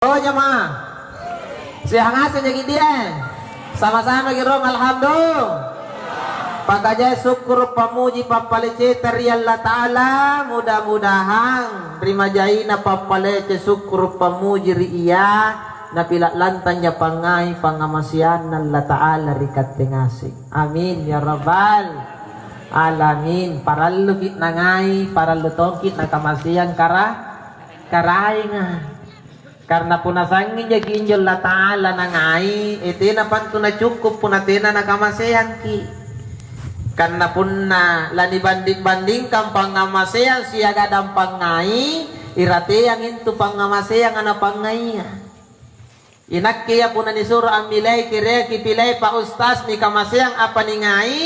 Oh jemaah, siang asin jadi dia, sama-sama girong alhamdulillah. Pagajay syukur pamuji papalece tari Allah Ta'ala, mudah-mudahan terima jai na papalece syukur pamuji riya na pilak lantan ya pangai pangamasian Allah Ta'ala rikat tengasing. Amin ya rabbal alamin. Para lukit nangai, para lutongkit na kamasian karai nga. Karena punasangin jadi injil Allah Ta'ala nangai iti na panto na cukup punatina na kamasehan ki. Karena punna lani banding kang pangamasehan siya gadang pangai irate yang itu pangamasehan ana pangai. Inak kaya puna disuruh ambilai kire kipilai pak ustaz ni kamasehan apa ni ngai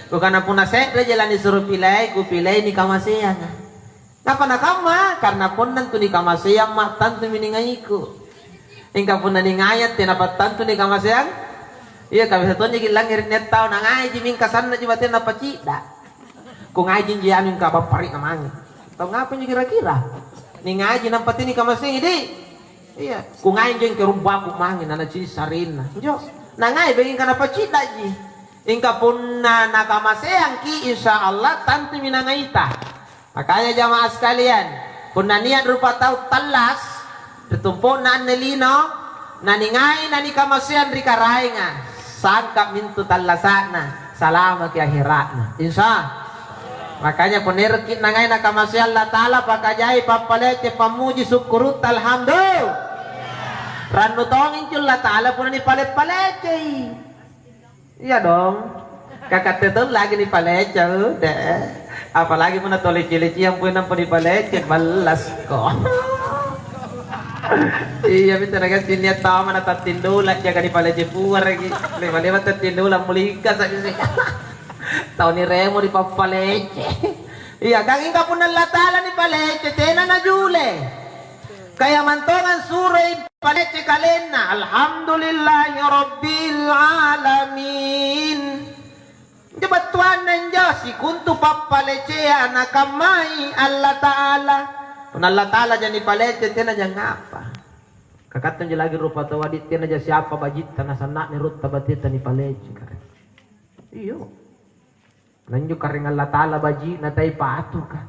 bukan puna sekre jalan disuruh pilai ku pilai ni kamasehan. Napa nakama karena pun nanti ni kamasayang mak tantu miningaiku. Ingka pun nani ngayat tinapa tantu ni kamasayang. Iya kami satu nya gilang ngirit net tau nangai jiming kasan na jibatin napa cida. Kung ngajin jian yung kabapari namang. Tau ngapa nya kira-kira? Ni ngaji nampati ni kamasayang idi. Iya, kung ngajin jeng kerumbaku mangin nana cisarin na. Jo, nangai begin kanapa cida ji. Ingka pun na nakamasayang ki insyaallah tantu minangaita. Makanya jamaah sekalian, pun niat rupa tahu talas, tertumpuk na nelino, naningai nani kamasian rika rainga, sangkap mintu talasana, salama ki akhiratna. Insya. Makanya penerkit nangai na kamasian Allah Ta'ala pakajai papalete pamuji syukurut alhamdulillah. Ranu tongin Allah Ta'ala pun ni palet-palete. Iya dong. Kakak tetul lagi ni palete udah. Apalagi mana tole cileci yang punya nampak di palece balas kok. Iya betul kan sini tahu mana tatindula jaga di palece puar lagi. Lima tatindula mulika saja sih. Tahu ni remo di palece. Iya kaging kapun Allah Ta'ala di palece tena na jule. Kaya mantongan surah palece kalena. Alhamdulillahi Rabbil Alamin. Jabat tuan dan jasi kuntu papalecea nakamai Allah Ta'ala. Pun Allah Ta'ala jani palece tena jang apa. Kakatan lagi rupa tawadit tena jasi siapa bajit tanah sanak ni rutta batita ni palece kare. Iyo. Nanju karing Allah Ta'ala baji na tay patu ka.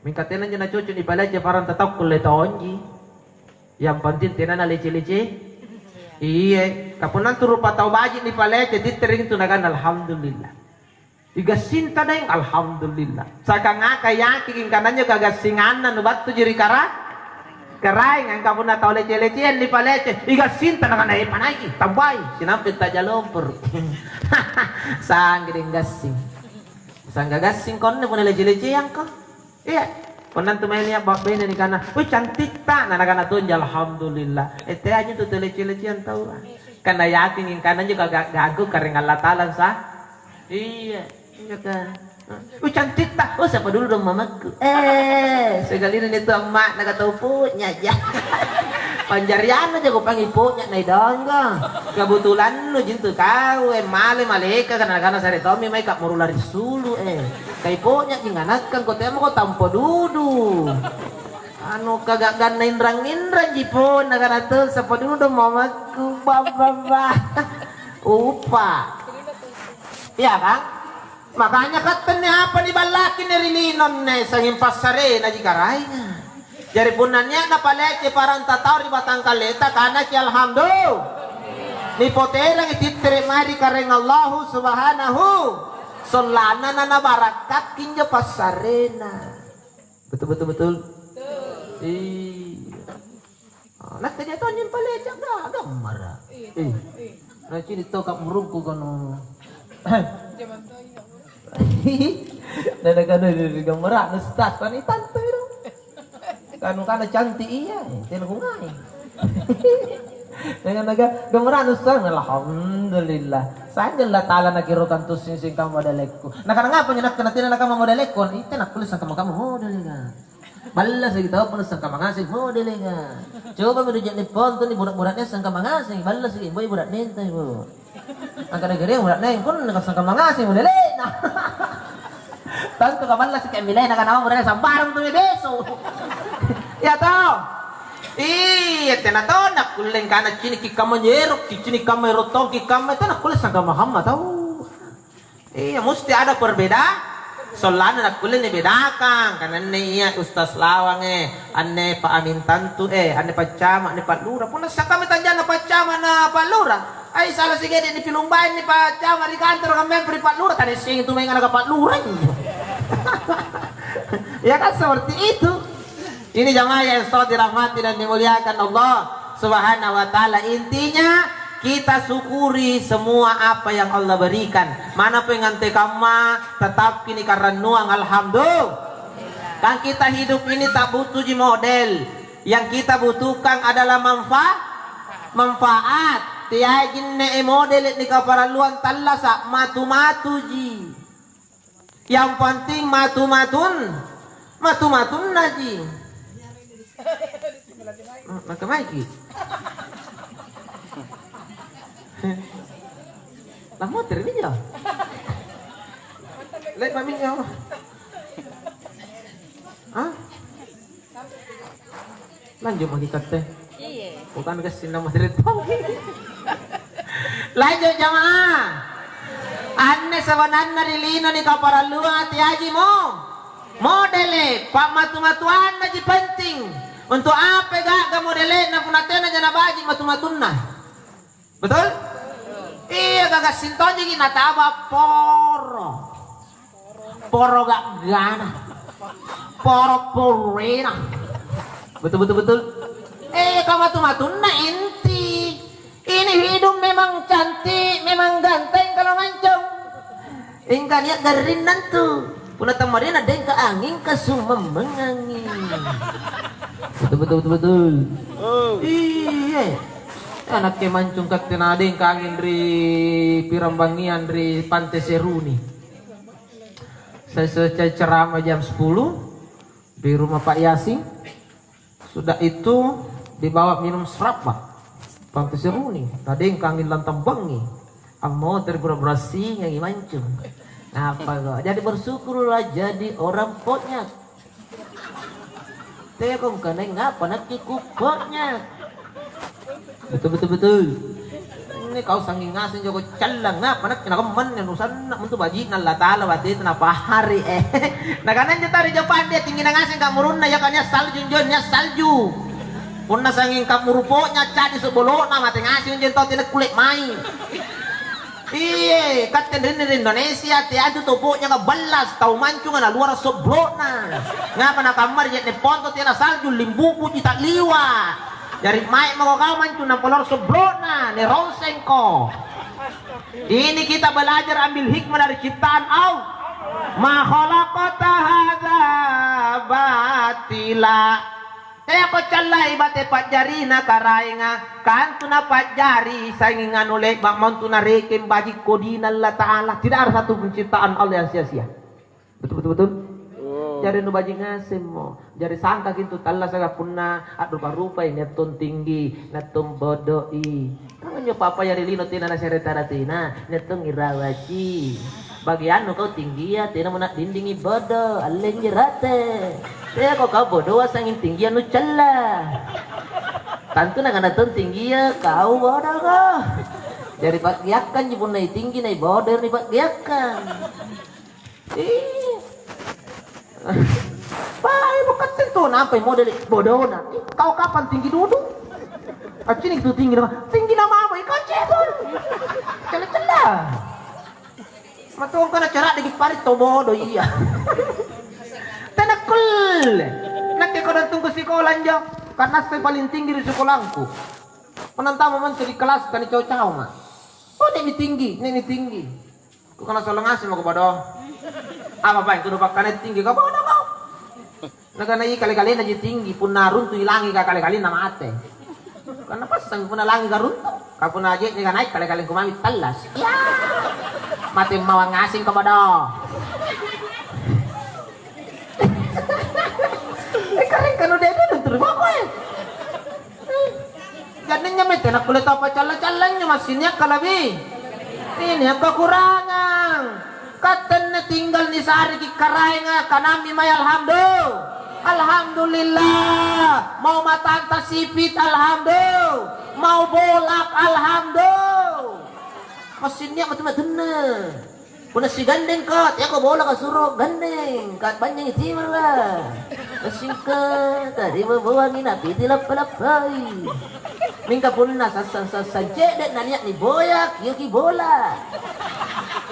Mingka tena jana cucu ni palece parang tetap kulle taonji. Yang penting tena na lece-lece. Iya, kapunan turu patau baji ni palete ditering tu nagan alhamdulillah. Iga sinta deng alhamdulillah. Saka ngaka yakin kanannya kagasingan nu batu jiri karai ngan kapuna tau lece-lecean ni palete. Iga sinta nagan ai panai tabai sinampit tajalomper. Sang gideng gasing. Sang gasing kon ne pun lece-lecean ko. Iya. Penantu mainnya bak bene ni kana. Wih cantik tak nana kana tunja alhamdulillah. Teh aja tu leci-lecian tahu lah. Karena yakin kana juga gagu karing Allah Ta'ala sah. Iya, kata. Wih cantik tak. Oh siapa dulu dong mamaku. Sekali ini tu emak nak tahu punya aja. Panjarian aja gua panggil punya nai dong ka. Kebetulan lu jintu kau male maleka kana sare tomi mai kak muru lari sulu Kay punya jinganatkan ko temo ko tampo dudu. Anu kagak ganain rang-inrang jipon naganatul sa padudo mamaku baba. Upa. Iya kan? Makanya katanya apa ni balaki ni rilinon ne sa himpasare na jikaray nga. Jari punannya na palete parang tataw ri batang kaleta kana ki alhamdulillah. Ni poterang ititre mari kareng Allah subhanahu. Solana na barakat kinja pasarena. Betul. Iya. Nak tanya tuh nyimpa lecak dah, gambar. Nah cini to kap murungku kono. Nada kana di gambar anu stas kan tante itu. Kanu kana cantik iya, telu ngai. Dengan naga gambaran ustaz alhamdulillah. Saja Allah Ta'ala nakirokan tu sing kamu modalekku. Nak ngapa nyenak kena tina kamu modalekon? Itu nak tulis kamu modelenga. Balas lagi tahu penulis kamu ngasih modelenga. Coba berujak ni pon tu ni budak-budaknya sangka mangasih. Balas lagi boy budak nenta ibu. Angkat negeri budak neng pun nak sangka mangasih modelena. Tanto kabalas kayak milay nak nama budak sambarang tu besok. Ya tahu. Iya, tenato nak kulen kana cini kikama nyerok, cini kama rotong kikama itu nak kulen sangka Muhammad tahu. Iya, mesti ada perbedaan. Solana nak kulen bedakan karena iya Ustaz Lawang anne Pak Amin Tantu anne Pak Camat anne Pak Lurah. Pun sa kami tanjana Pak Camat na Pak Lurah. Ay salah sige di pilumbayan ni Pak Camat di kantor kami pri Pak Lurah tadi sing itu mengen Pak Lurah. Ya kan seperti itu. Ini jamaah yang sudah dirahmati dan dimuliakan Allah Subhanahu wa taala. Intinya kita syukuri semua apa yang Allah berikan. Mana pengante kama tetap kini karena nuang alhamdulillah. Kan kita hidup ini tak butuh di model. Yang kita butuhkan adalah manfaat. Tiagin ne model ni kaparaluan talasa matu-matu ji. Yang penting matu-matun naji. Makamai lah motor ini ya. Lihat mami ya. Hah? Lanjut mengikat teh. Iya. Bukan kesini nama dari tong. Lanjut jamaah. Anne sebenarnya rilino ni kaparaluan hati haji mo. Modele pak matu-matuan naji penting. Untuk apa gak modele na punatena jana baji matu-matunna. Betul? Iya gak sinton jadi nataba poro gak gana poro-porena. Betul. Kamu matu-matunna inti. Ini hidup memang cantik, memang ganteng kalau mancung. Ingka niat garin nantu. Puna tamarin ada yang ke angin ke sumem mengangin. Betul. Iya. Anak ke mancung kat tenadeng ke angin dari Pirambangian dari Pantai Seruni. Saya selesai ceramah jam 10 di rumah Pak Yasin. Sudah itu dibawa minum serapah Pantai Seruni. Nadeng ke angin lantang bangi. Ang mau terberasi yang mancung. Apa kok? Jadi bersyukurlah jadi orang potnya. Tekong kena ngapa nak kikupotnya. Betul. Ini kau sanging ngasin joko calang ngapa nak kena kemen yang usan nak untuk bajik nalla taala wati kenapa hari Nah kanan jetari Jepang dia tinggi nangasin kamurun na yakanya salju jonnya salju. Punna sanging kamurupotnya cadi sebolona mati ngasin jentot tidak kulit main. Iya, kata di Indonesia tiada topoknya nggak balas, tahu mancung na luar seblona. Ngapa nak kamar jadi ponto tiada salju limbubu kita liwat. Dari maik mau kau mancung na pelor seblona, ne ronsengko. Ini kita belajar ambil hikmah dari ciptaan Allah. Ma khalaqata hadza batila. Ako calai bate pajari na karainga kantu na pajari saing nganulek bak montu na rekem bajik kodina Allah Ta'ala. Tidak ada satu penciptaan Allah yang sia-sia. Betul. Jari nu bajik ngasim mo. Jari sangka gitu talla saga punna rupa-rupa neton tinggi neton bodoi. Kangen papa yari lino tina na seretara tina neton irawaci. Bagian kau tinggi ya tina mo nak dindingi bodo aleng jerate. Saya kok kau bodoh sangin tinggi anu celah. Tantu nak naton tinggi ya kau bodoh kau. Dari pakiakan jipun naik tinggi naik bodoh nih pakiakan. Pak, bukan tentu nampai model bodoh na. Kau kapan tinggi dulu? Acini itu tinggi nama. Tinggi nama apa? Kau cebol. Celah. Matong kana cara dikit parit to bodoh iya. Tenakul. Nak ko dan tunggu sekolah jam karena saya paling tinggi di sekolahku. Penantang momen di kelas kan cowok-cowok mah. Oh ini tinggi. Ku kana solong ngasih mau bodoh. Apa yang kudu pakane tinggi kau bodoh kau. Nagana i kali-kali na tinggi pun narun tu ilangi ka kali-kali na mate. Karena pas sang pun langi garun. Kapun aja ni naik kali-kali kumami talas. Ya. Mati mawang ngasing ka bodoh. Kering kan udah itu terima kok jadinya mete nak kulit apa calon-calonnya mesinnya kalabi ini yang kekurangan katan tinggal di sehari ki karainga kanami may alhamdulillah Alhamdulillah. Mau mata anta sipit, alhamdulillah. Mau bolak, alhamdulillah. Mesinnya macam-macam. Kuna si gandeng kat, ya ko bola ka suruh gandeng, kat banyak iti lah. Mesin kat, tadi bawa ngina piti lapalapai. Mingka pun na saje dek naniak ni boyak, yuki bola.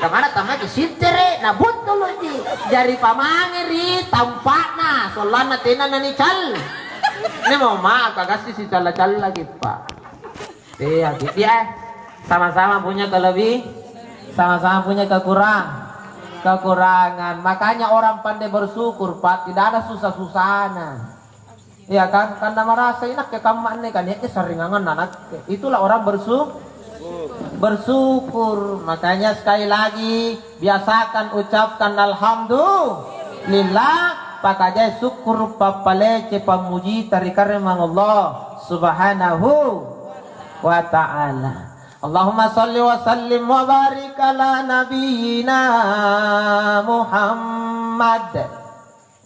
Kamana tamat sintere na botol lagi. Jari pamangeri tampakna, solana tenan nani cal. Ini mau maaf kagak si cal lagi pak. Iya, gitu ya. Sama-sama punya sama-sama punya kekurangan. Makanya orang pandai bersyukur pak, tidak ada susah-susahan. Iya kan, karena merasa enak ya kamu nih kan, ya seringangan anak. Itulah orang bersyukur. Makanya sekali lagi biasakan ucapkan alhamdulillah. Pakajai syukur papalece pamuji tarikare Allah subhanahu wa ta'ala. Allahumma salli wa sallim wa barik ala nabiyyina Muhammad.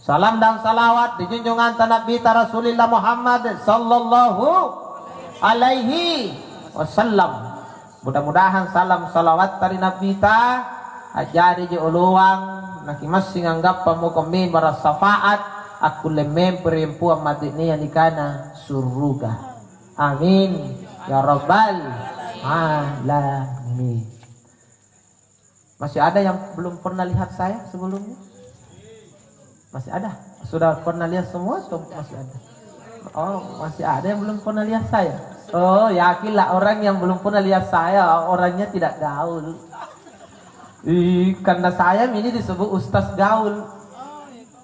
Salam dan salawat di junjungan Nabi Rasulullah Muhammad sallallahu alaihi wasallam. Mudah-mudahan salam salawat dari Nabi ta ajari di uluang naki masing anggap pamukomin para syafaat aku lemem perempuan madiniyah nikana surga. Amin ya rabbal alamin. Masih ada yang belum pernah lihat saya sebelumnya? Masih ada? Sudah pernah lihat semua? Masih ada? Oh, masih ada yang belum pernah lihat saya? Oh, yakinlah orang yang belum pernah lihat saya orangnya tidak gaul. Karena saya ini disebut Ustaz Gaul.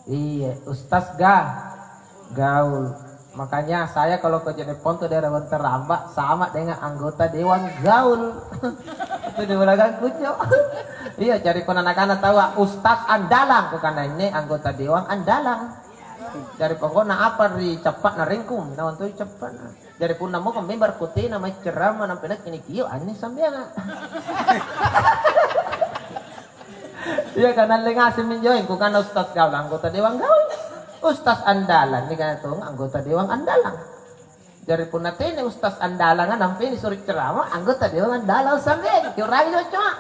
Iya, Ustaz Gaul. Makanya saya kalau ke Jenepon tuh daerah Banterambak sama dengan anggota Dewan Gaul. Itu di belakang kucuk. Iya, cari pun anak-anak tahu Ustaz Andalang, bukan ini anggota Dewan Andalang. Dari pokoknya apa ri cepat na ringkum, nawan tuh cepat. Dari pun namo kami berkuti nama ceramah nampak nak ini kio ani sambiang. Iya karena lengasin minjoin, bukan Ustaz Gaul anggota Dewan Gaul. Ustaz Andalan, ini kan itu anggota Dewan Andalang. Dari pun nanti ini Ustaz Andalang nampak ini suruh ceramah anggota Dewan Andalang sambiang. Kio ragu cuma.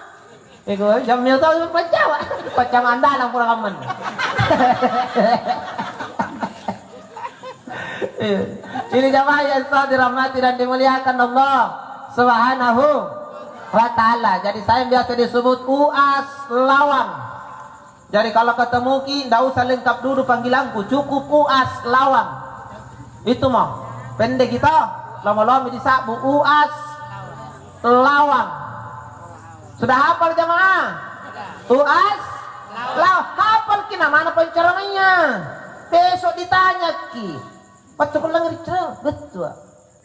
Ego jamil tahu pacang Andalang pulang aman. Ini jamaah yang telah dirahmati dan dimuliakan Allah Subhanahu wa ta'ala. Jadi saya biasa disebut UAS Lawang. Jadi kalau ketemu ki ndak usah lengkap dulu panggilanku, cukup UAS Lawang. Itu mau pendek kita lama-lama disabu UAS Lawang. Sudah hafal jamaah? UAS Lawang. Hafal ki mana penceramanya? Besok ditanya ki. Patuh lang cerah, betul.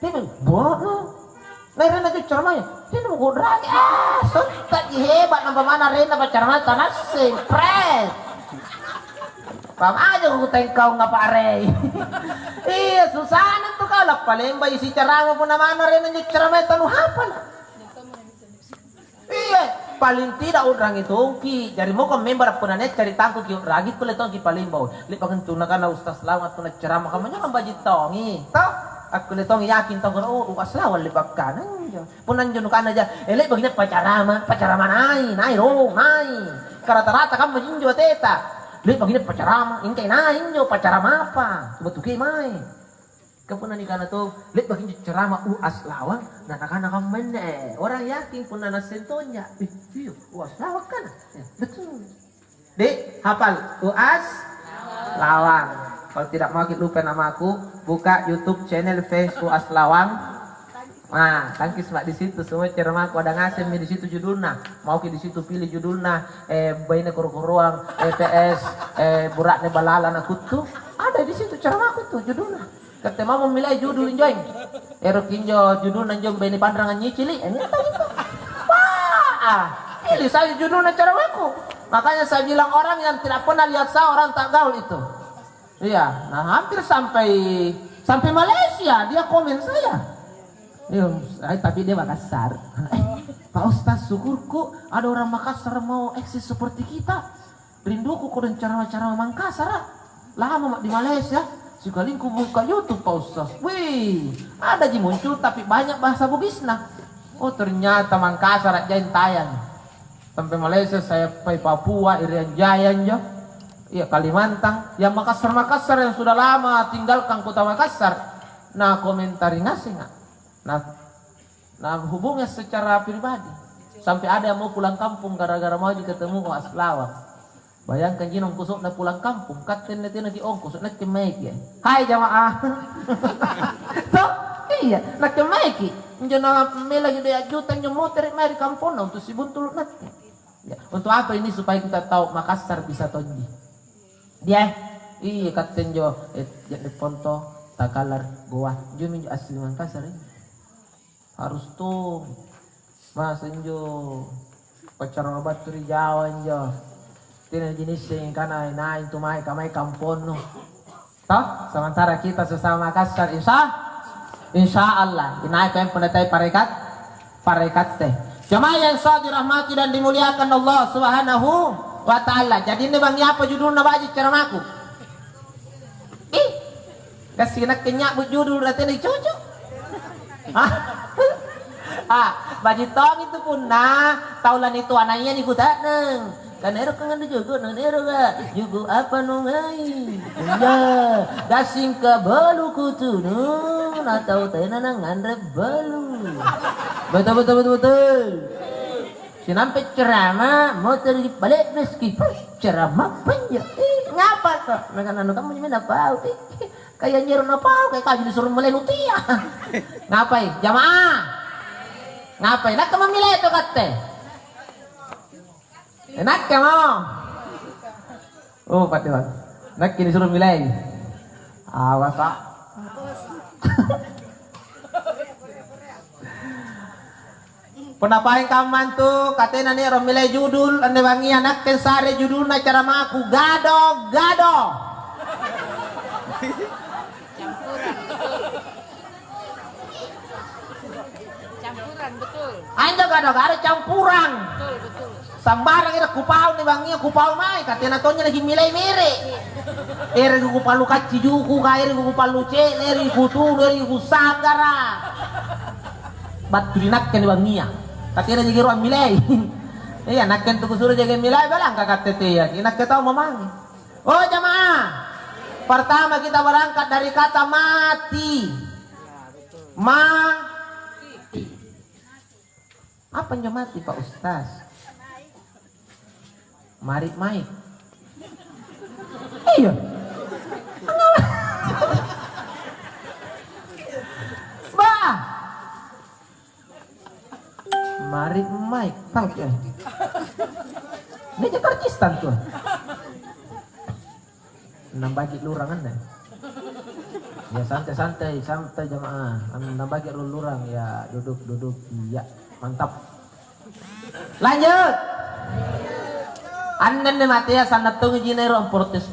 Dia bilang, boh, nah rena tu ceramanya. Dia nak gudragi, sontak hebat nampak mana rena berceramah tanah sempret. Pam aja aku tengkau ngapa arey. Iya susah nanti kalau paling bayi si ceramah pun mana rena ceramah tanu hafal. Iya paling tidak orang itu ki jadi mau ke member pun anet cari tangku ki ragi kulit ki paling bau lipakan tunakan Ustaz Lawan tuna ceramah kamu jangan baju tongi tau aku letong yakin tong oh Ustaz Lawan lipakan pun anjun kan aja lip begini pacarama nai rata-rata kamu jinjo teta lip begini pacarama ingkai nai jo pacarama apa betul ki mai kepunan ikan itu lihat begini ceramah UAS Lawang dan anak-anak kamu orang yakin pun anak sentonya UAS Lawang kan betul dek hafal UAS Lawang. Kalau tidak mau kita lupa nama aku buka YouTube channel Facebook UAS Lawang. Nah tangkis mak di situ semua ceramah aku ada ngasih di situ judulnya mau di situ pilih judulnya baina ruang EPS buraknya balalan aku tuh ada di situ ceramah aku tuh judulnya. Kata mau memilih judul enjoy. Erokinjo judul nanjong beni pandangan nyicili. Ini apa itu? Wah, pilih saya judulnya ceramahku. Makanya saya bilang orang yang tidak pernah lihat saya orang tak gaul itu. Iya, nah hampir sampai Malaysia dia komen saya. Tapi dia Makassar. Pak Ustaz syukurku ada orang Makassar mau eksis seperti kita. Rinduku kau dan ceramah-ceramah Makassar. lama mak di Malaysia. Sekali ku buka YouTube Pak Ustaz. Wih, ada ji muncul tapi banyak bahasa Bugisna. Oh ternyata Mangkasar jain tayang. Sampai Malaysia saya pergi Papua, Irian Jaya jo. Iya Kalimantan, yang Makassar yang sudah lama tinggalkan kota Makassar. Nah komentari ngasih nggak? Nah hubungnya secara pribadi. Sampai ada yang mau pulang kampung gara-gara mau ketemu Oas Lawak. Bayangkan jinong kusuk na pulang kampung, katen na tinagi ongkos na kemaiki. Hai jamaah. So, iya, na kemaiki. Njo na mela gitu ya juta njo motor mari kampung na untuk si buntul nat. Ya, untuk apa ini supaya kita tahu Makassar bisa tonji. Dia, iya katen jo jadi ponto takalar goa. Jo minjo asli Makassar ini. Harus tuh mas njo pacar obat turi Jawa njo. Tidak jenis yang kana naik tumai kamai kampung no. Toh, sementara kita sesama Makassar insya Allah inaik yang pendatai parekat teh. Jemaah yang sah dirahmati dan dimuliakan Allah Subhanahu wa taala. Jadi ini bang apa judulnya baji ceramaku? Kasih nak kenyak bu judul berarti ini cocok. Baji tong itu pun taulan itu anaknya di kuda neng. Kanero kangen juga nanero ga juga apa nungai ya dasing ka balu kutu no atau tena ngandre balu betul sinampe ceramah motor di balik meski ceramah panja ngapa kok dengan anu kamu nyemena pau kayak nyeru na pau kayak kaji disuruh melenutia ngapain jamaah ngapain nak memilih itu kate enak ya mau? Oh Pak Dewan, nak kini suruh milih. Awas Pak. Penapain kaman tuh katanya nih orang milih judul, ane wangi anak kesare judul na cara maku gado. Campuran betul. Anda gado campuran. Betul. Sambarang ira kupau ni bangi kupau mai katena tonya lagi milai mere. Ere ku palu kaci juku ka ere ku palu ce ere ku tu ere ku sagara. Batu dinak kan bangia. Katena jadi ruang milai. Iya nak kan tu suruh jaga milai balang ka katete ya. Nak ketau mamang. Oh jamaah. Pertama kita berangkat dari kata mati. Mati. Apa yang mati Pak Ustaz? Mari mai. Iya. Bah. Mari mai. Tahu ya? Ini Jakartistan tuh. Nambah lurangan deh. Ya santai jamaah. Nambah lurang ya duduk. Iya, mantap. Lanjut. Annen ne mati ya sanat tungi jinero ang protes.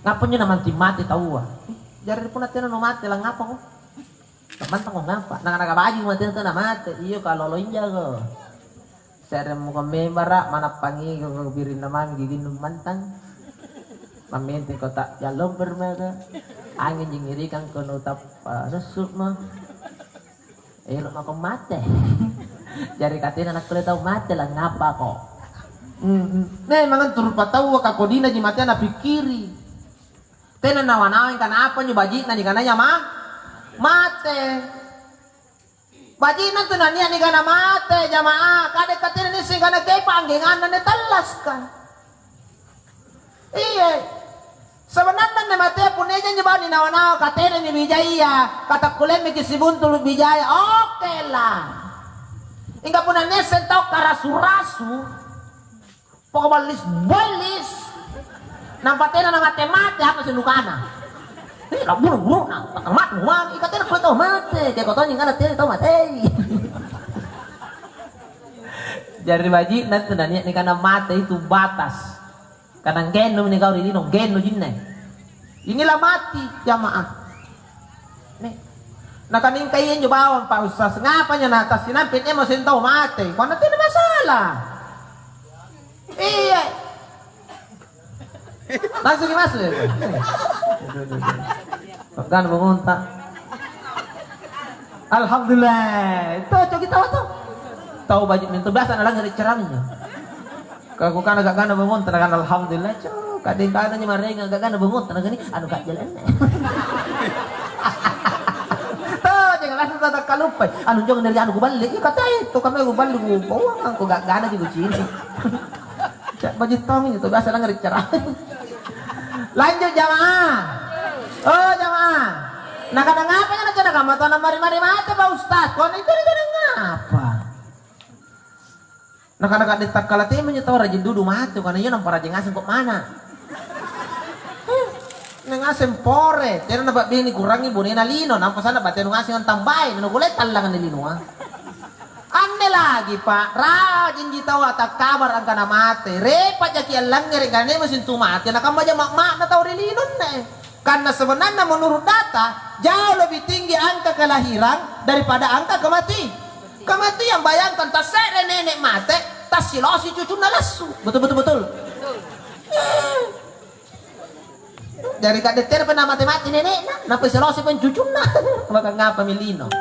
Ngapa nyo naman mati tahu ah? Jari pun natin no mati lang ngapa ko? Mantang ko ngapa? Nagabagi mati na mati. Iyo kalau lo injago. Sere mo kami bara manapangi ko birin naman gigin mantang. Maminti ko tak jalong bermaga. Angin jingirikan ko no tap resuk mo. Ero mo ko mati. Jari katina nak tahu mati lang ngapa ko? Nih mangan turut patau ka kodina di mati na pikiri. Tena nawanawin kana apa nyo baji na ni kana ya mate. Baji na tunan ni kana mate jamaah. Kade katina ni sing kana kay panggengan na telas ka. Iya. Sebenarnya ni mate puneja nyo ba ni nawanaw katina ni bijaya. Kata kulen mi kisibuntul bijaya. Oke lah. Inga punan ni sentau karasurasu. Pokoknya balis nampatena na mate apa sinukana lah buru na mat muang ikatena ko to mate kaya ko to ngana teh to mate jari baji nanti nanya ni kana mate itu batas kadang geno ni kau ini no geno jinne inilah mati jamaah nih nah kaning kayen jo bawang Pak Ustaz ngapa nya na atas sinampitnya mo sentau mate kuno tidak masalah. Iya. Langsung dimasuk ya. Kan mengontak. Alhamdulillah. Itu kita tuh. Tahu baju itu biasa ada ngeri cerangnya. Kalau kan agak kan mengontak kan alhamdulillah. Kadang-kadang ni mari agak kan mengontak gini anu gak jalan. Jangan langsung tak kalupai. Anu jangan dari anu balik. Kata itu kami balik bawang aku gak ada juga sini. Cak baju tong itu biasa ngeri cerang. Lanjut jamaah. Oh jamaah. Nah kadang apa yang ada kamu tuh mari-mari mati Pak Ustaz. Kau itu kadang apa? Nah kadang detak kala teh menyetau rajin duduk mati karena ia nampak rajin ngasem kok mana? Ngasem pore. Tiada nampak bini kurangi bonena lino. Nampak sana batin ngasem tambahin. Nunggu boleh talangan lino ah. Ande lagi Pak. Rajin kita watak kabar angkana mati. Repat jaki alang ngeri gane mesin tu mati. Nak kamu aja mak na tahu lino nih. Karena sebenarnya menurut data jauh lebih tinggi angka kelahiran daripada angka kematian. Bayangkan tas sere nenek mati, tas silosi cucu nalasu. Betul. Dari kak deter pernah mati nenek, napa silosi pun cucu na. Maka ngapa milino?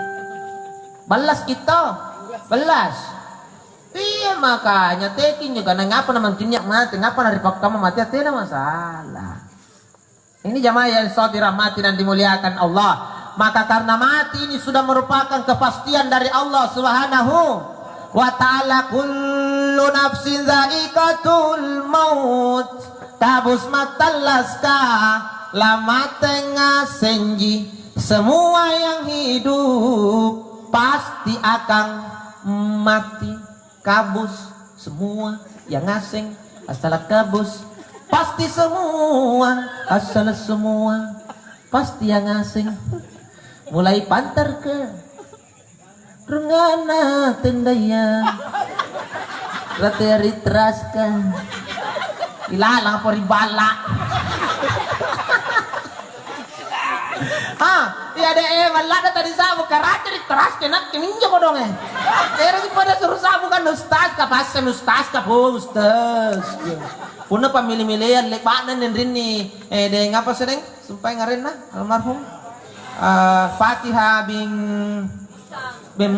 Balas kita, balas. Iya makanya tekin juga ngapa naman tinyak mati, ngapa dari pak kamu mati tidak masalah. Ini jamaah yang dirahmati dan dimuliakan Allah. Maka karena mati ini sudah merupakan kepastian dari Allah Subhanahu wa ta'ala. Kullu nafsin za'iqatul maut tabus matallaska lama tengah senji. Semua yang hidup pasti akan mati. Kabus semua yang asing asal kabus. Pasti semua, asal semua, pasti yang asing. Mulai pantar ke Rengana tendaya Rateri teraskan ilalang apa ribala. Iya deh, malah tadi sabu karateri teraskan nak keminja kodong Era pada suruh sabu kan ustaz kapasem ustaz kapo ustaz. Puna pamilih-milihan lekbanan dan rini de ngapa sedeng sampai ngaren na almarhum Fatihah bin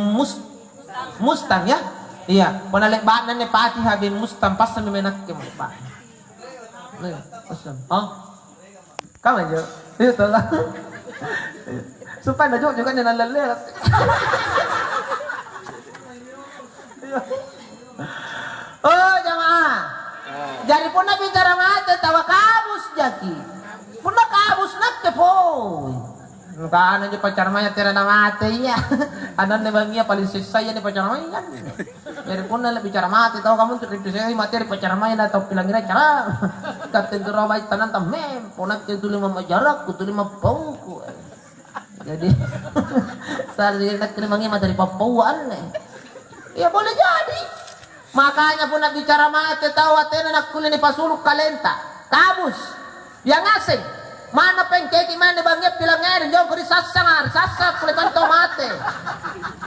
Mustang ya. Iya, puna lekbanan ne Fatihah bin Mustang pas sampai menak ke pak. Nih, pasam. Oh. Kamu aja. Itu lah. Supaya najok juga jangan lelet. Oh, jamaah. Jadi pun bicara mati tawa kabus jaki. Pun kabus nak kepoy. Kan aja pacar maya tera mati ya. Anan ne bangia paling sisa ya ne pacar maya kan. Jadi pun bicara mati tahu kamu tuh saya materi pacar maya atau pilangnya cara. Katen robai tanan tamem. Ponak itu 5 jarak, kutu 5 pongku. Jadi saat dia nak terima materi Papuan nih. Ya boleh jadi. Makanya pun nak bicara mati tahu atena nak kuliah ni pasuluk kalenta kabus yang asing mana pengkeki mana bangnya pilangeri jauh kuri sasangar sasak kuliah panto mati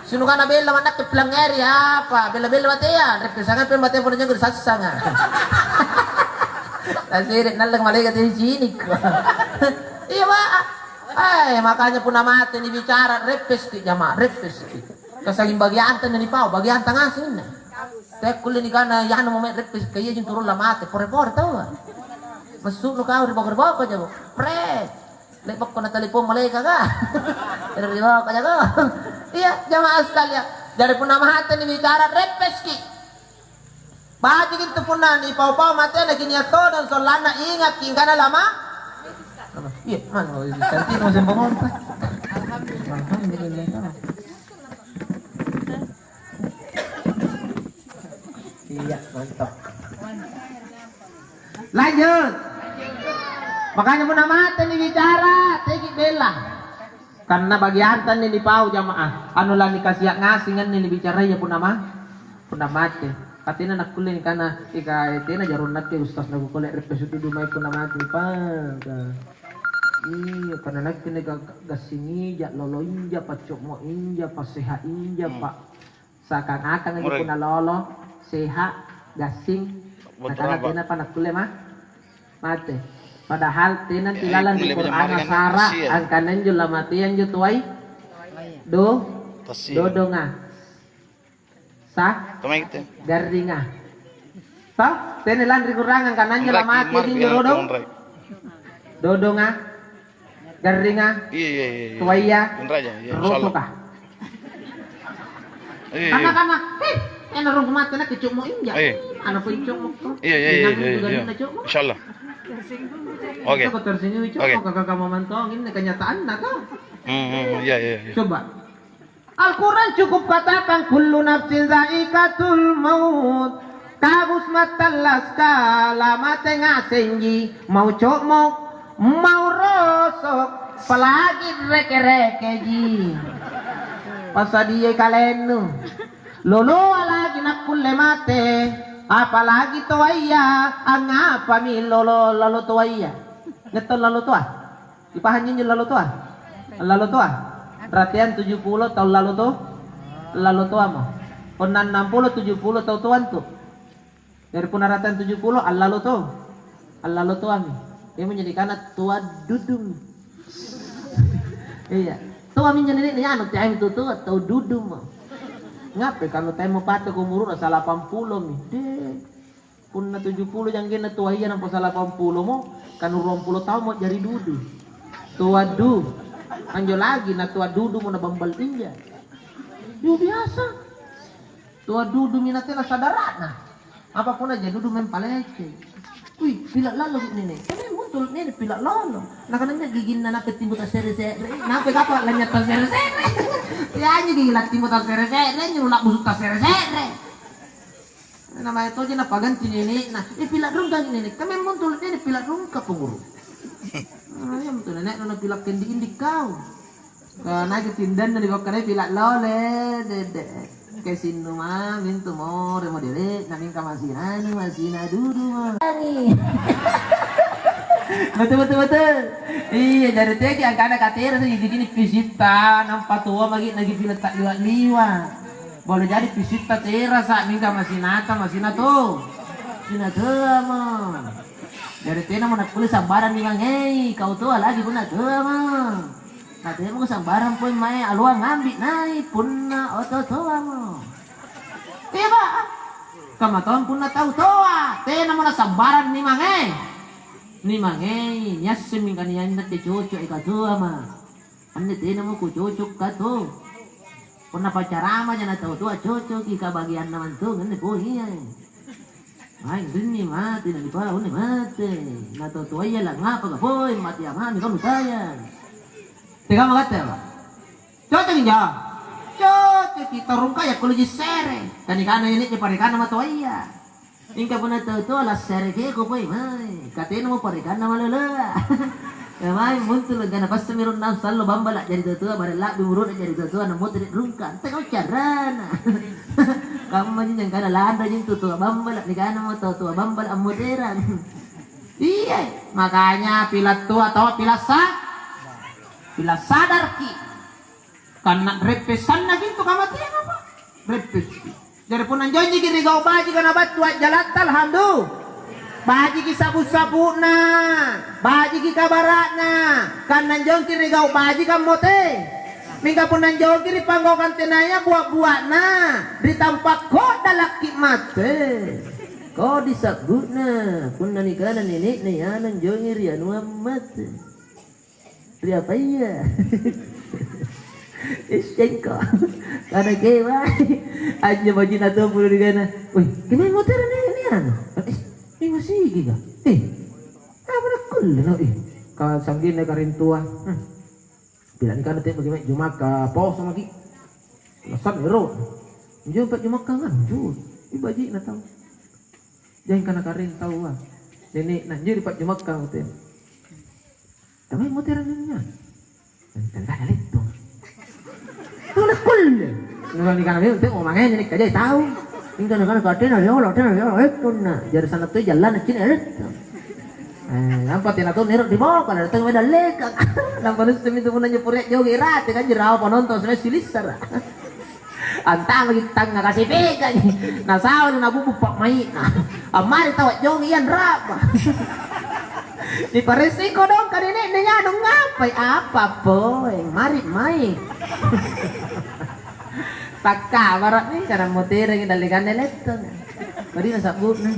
sinugana bela mana ke pilangeri apa bela mati ya represangan pun mati pun jauh kuri sasangar nasirik nalang malaikat di sini iya pak makanya pun mati ni bicara repes ki jamaah repes ki kasaging bagian tan ni pau bagian tengah sini. Saya kuliah ni kana yan moment repes kaya jeng turun lah mati pore tahu kan masuk lu kau di bawah aja bu pres lepak kena telepon malaikat kah dari bawah aja kau iya jamaah sekalian dari pun mati ni bicara repes ki baju gitu pun ni pau mati lagi niat dan solana ingat king kana lama iya mana cantik masih bangun alhamdulillah. Iya, mantap. Lanjut. Makanya pun mati nih bicara, tegi bela. Karena bagian tan ini pau jamaah. Anu lah dikasih ngasingan nih bicara ya pun mati. Katina nak kuliah karena ika tina jarun nak ustaz nak kuliah repes itu dumai pun mati pa. Iya, karena nak kini gasini jak lolo inja pacok mo inja paseha inja pak. Sakang-akang lagi pun lolo sehat gasing. Nah karena tina pa nak kuliah mah Mati. Padahal tinan tilalan di boleh Quran menyamakan asara pasien. angkanan jula matian ju tuai do do nga sa Kamay kita. garinga sa tinilan di Quran angkanan jula matian ju do nga garinga Iya. tuaya Raja, ya, roto insyaallah. ka Iya. kana narong kumate na kicuk mo inja ano po yung mo ko Iya. Insyaallah. Oke. Ito tersinyo ito Oke. kakamamantoangin na kenyataan na to. Iya. Coba. Al-Quran cukup katakan kullu nafsin zaikatul maut. Kabus matalas kala mate ngasenji mau cok mau rosok pelagi reke-reke ji. Pasadiye kalenu. Lolo lagi nak kulle mate. Apalagi tuaya ang apa mi lolo tuaya ngetol lalu tua ipahannya lalu tua perhatian 70 tahun lalu tua mo penan 60 70 tahun tuan tuh dari punaratan 70 lalu tua mi dia menjadikan tua dudung iya tua mi jadi ini anu tiang itu tua tau dudung mo ngapain kalau temo pato kumurun asa 80 mi deh pun na 70 yang gina tua iya nampo sa 80 mo kan 20 tahun mau jadi dudu tua du anjo lagi na tua dudu mo na bambal inja yo biasa tua dudu minatnya na sadarana apapun aja dudu main palece wih pilak lalu ini kami muncul ini pilak lalu nah kananya gigin na napet timbut asere-sere napet apa lanyat asere-sere ya aja gilat timbut asere-sere nyulak busuk asere-sere nama itu aja napagan ini nah pilak rungkang ini kami muncul ini pilak rungka pengurus ya betul nenek nona pilak kendi-kendi kau karena ketindan dari bawah pilak lole dede kesinu mah bintu mau remodele namin masih dudu mah betul iya dari tadi angkana katera tuh gini visita nampak tua lagi pilak tak liwat boleh jadi visita tera saat mingga masih nato mah dari tena mau nak kulis sambaran nih mang kau tua lagi pun nak mah katanya mau sambaran pun main aluang ngambil naik pun na oto tua mo tiba kamaton pun na tahu tua tena mau sambaran nih mang nyas seminggan yan na cocok ika tua mah ande tena mau ku cocok ka tu pun na pacarama nya na tahu tua cocok ika bagian naman tu ngene po iya ay dini mati na di pa une mati na tahu tua iya lang ngapa ka boy mati amani kamu sayang tega magate ba cocok inja cocok kita rungka ya kulo jisere kan ikano ini di parikana matoya ingka puna to la sere ke ko boy mai kateno mo parikana malala ya mai muncul gana pas mirun nam sallo bambala jadi to barela biurut jadi to na motri rungka tega carana kamu manjing yang kana landa jing to bambala nikana mo to bambala amoderan iya makanya pilat tua atau pilat bila sadar ki karena repesan na gitu kamatian apa repes jadi pun anjonji kiri gau baji kana bat tuat jalan alhamdulillah baji ki sabu-sabu na baji ki kabarakna kan nanjong kiri gau baji kamote mingga pun nanjong kiri panggokan tenaya buah-buah na di tempat ko dalaki mate ko disabuna pun nanikana nenek na yan nanjong iri anu mate apa iya isengko karena kewa aja baju nato puluh di kana wih gimana motor ini ano ini masih giga apa nak kulo ka sanggin na karintua bilang kan teh bagaimana jumak ka pos sama ki lasan ero jumpa jumak kan jujur i baji na tahu jangan kana karin tahu nenek nah jadi pak jumak ka teh tapi mau tirannya, tentang hal itu. Tuh nak kulle. Nggak nikah nabi untuk ngomongnya nih kerja tahu. Ini kan katanya itu nah. Jadi sana tuh jalan cina itu. Nampak tina tuh nirok di bawah kalau datang beda lekang. Nampak sistem itu pun aja puriak jauh gerak, kan jeraw penonton sebenarnya silisar. Antang lagi tangga kasih pega nih. Nah sahur na bubuk pak mai. Amari tawat jauh ian rap. Di paresiko dong kan ini dong ngapai apa boy? Mari mai. Takka barat nih cara motor yang dalikan elektro. Tadi nak sabut nih.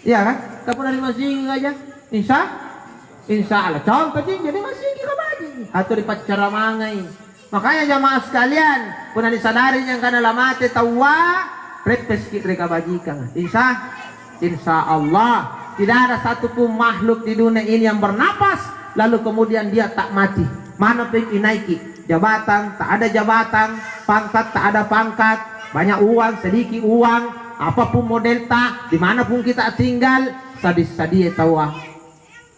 Iya kan? Kapan dari masing aja? Insya Allah. Contoh jadi masing kita bagi. Atau di pacara mangai. Makanya jamaah sekalian, pun disadari yang karena lamate tawa, prepes kita bagikan. Insya Allah tidak ada satupun makhluk di dunia ini yang bernapas lalu kemudian dia tak mati. Mana pun inaiki jabatan, tak ada jabatan, pangkat tak ada pangkat, banyak uang, sedikit uang, apapun model tak, dimanapun kita tinggal, sadis-sadis tawa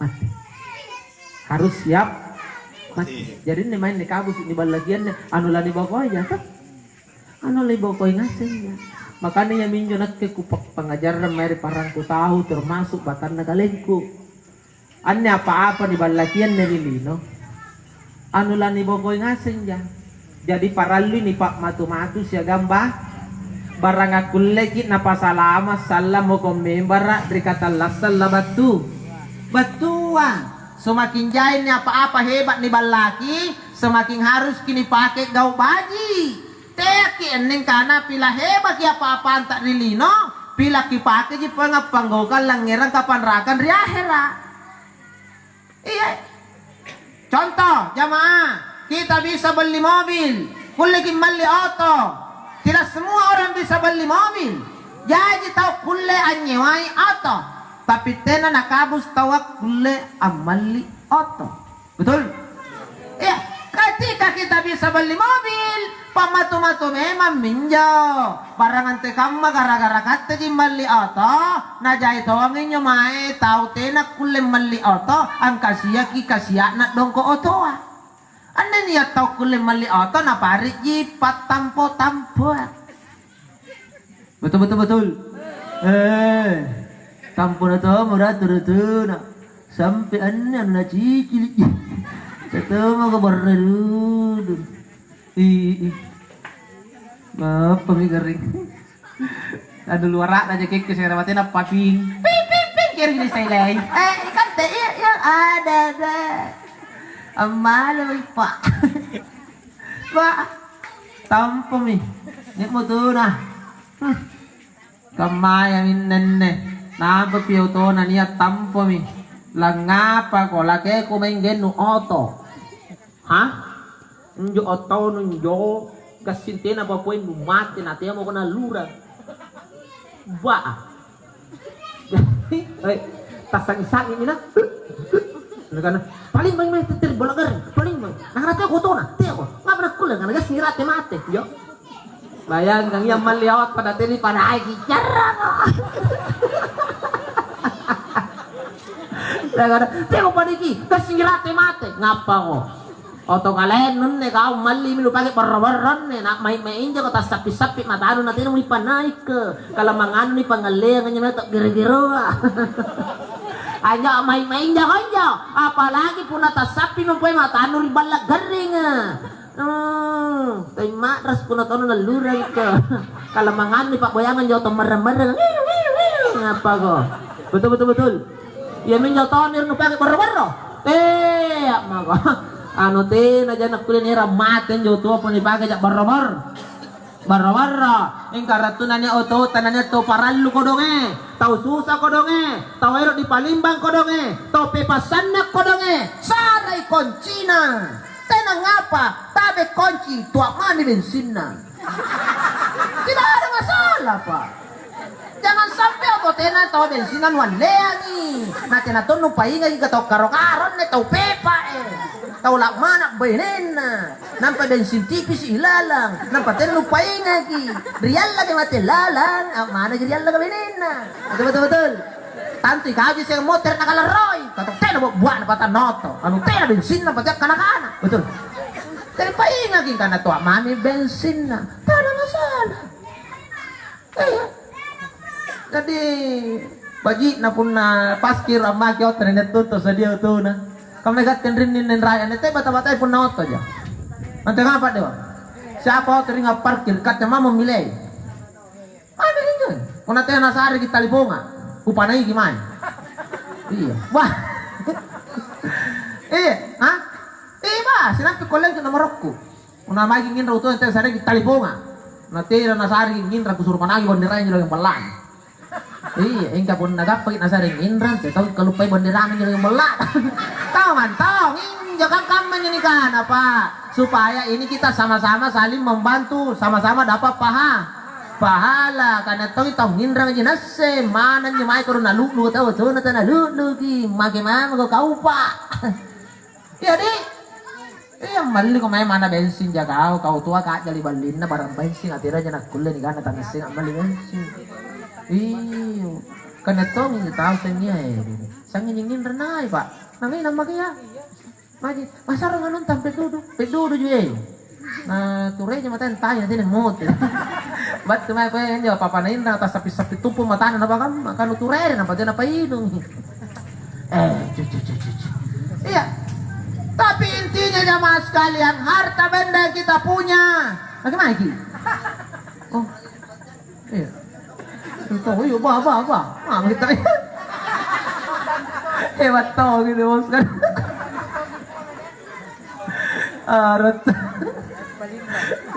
mati. Harus siap mati. Jadi ini main di kabus ini balagian anu lah di bawah aja kan? Anu lah di bawah ngasih. Makanya yang minjonat ke kupak pengajaran mari parangku tahu termasuk batan nagalengku. Anne apa-apa di balakian nilino. Anu lah ni bokoy ngasen ya. Jadi paralli ni pak matu-matu siya gamba. Barang aku lekit na pasalama salam mo membara dari kata lasal batu. Batuan. Semakin jahil ni apa-apa hebat ni balaki, semakin harus kini pakai gau baji. Teki ening kana pila hebat ya apa-apaan tak rilino, pila kipake ji panggokan langeran kapan rakan riahera. Iya. Contoh jamaah, kita bisa beli mobil, kulle beli auto. Tidak semua orang bisa beli mobil. Jadi tahu kulle anyewai auto, tapi tena nakabus tawa kulle amali auto. Betul? Iya. Ketika kita bisa beli mobil, pamatu-matu memang minjo. Barang ante kamma gara-gara kata jimbali auto, na jai tawangin nyo mae tau tena kulle mali auto, ang kasiya ki kasiya na dongko auto. Anda niya tau kulle mali auto na pari jipat tampo-tampo. Betul. Tampo na to murah turut na sampai anda na cicil. Ketemu ke berlalu. Maaf pemikering. Ada luar aja kek saya rawatin apa ping. Ping kira gini saya lain. Ikan teh yang ada deh. Amal pak. Pak. Tampo mi. Nek mo tu na. Kamaya minne. Napa piyo to na niya tampo mi. Langapa ko laki ko maingen no auto. Ha? Njo auto njo kasinte na papoy numate na tiya mo ko na lura. Ba. Eh, tasang-isang ini na. Nagana, paling may tetir balagar, paling may. Nakarate ko to na, tiya ko. Nga pa nagkulang, nagas nirate mate, yo. Bayang kang yang maliawat pada tini pada ay kicara ko. Tiya ko paniki, kasi nirate mate, ngapa ko. Oto kalen nun ne kau mali milu pakai perwaran ne nak main inja ko tas sapi matano natin mo ipanaik ke kalau mangan ni pangaleng nya metok giro-giro. Anya main inja kanya apalagi pun atas sapi no poe matano ri balak garing. Kay matras pun atano nalurang ke kalau mangan ni pak boyangan jo to merem-merem. Ngapa ko? Betul. Ya min jo to no pakai perwaran. Mako. Ano te na dyan nakulin era maten jo to pun ipaga jak barbar ing karatunan niya oto tanan niya to parallu ko donge tau susah ko donge tau ero di palimbang ko donge to pepasanak ko donge saray koncina tenang apa tabe konci tua mani bensin na tidak ada masalah pak. Jangan sampai auto tena tau bensinan wanlea ni nanti na to nupainga kita tau karo-karon ne tau pepa tau lak mana benen nampak bensin tipis ilalang nampak tena nupainga ki rial lagi mati lalang mana rial lagi benen betul tanti kaji saya motor nakalaroy katok tena buat na pata noto anu tena bensin na pata kanak-kanak betul tena painga ki kana tua mami bensin na tak ada masalah jadi baji na pun na paskir amma kyo trenet tuto sa dia tu na kamu negatin rin raya nete bata-bata pun na auto aja nanti ngapa dewa siapa auto ringa parkir katanya mama memilih ada ini pun nanti nasari kita libonga upanai gimana Iya. Wah. Ha? Ba, sinabi ko lang na Morocco. Una maging inra uto ente sare talibonga. Na tira na sari inra kusur panagi bandera nyo yung balan. Engka pun nagapay na sari inra, tahu kalupay bandera nyo yung balan. Tahu man, tahu. Jangan kaman ini kan apa? Supaya ini kita sama-sama saling membantu, sama-sama dapat pahala karena tahu ngindrang aja nase mana nya mai korona lu tahu tuh na lu ki magimana ko kaupa. Ya di. Mali ko may mana bensin jaga kau tua ka jali balin na barang bensin atira aja nak kulle ni kana tanase mali bensin. Karena tahu ini tahu senya sangin ingin renai Pak. Nangai nama kaya. Magi, masa orang nonton pedudu juga. Nah, turai cuma tanya nanti ngemut. Bat cuma apa yang jawab papa nain atas sapi tumpu mata apa kan makan turai apa dia apa hidung. Iya. Tapi intinya jamaah sekalian harta benda yang kita punya. Bagaimana lagi? Oh, iya. Itu yuk apa? Ah kita. Hebat tau gitu bos kan. Arat.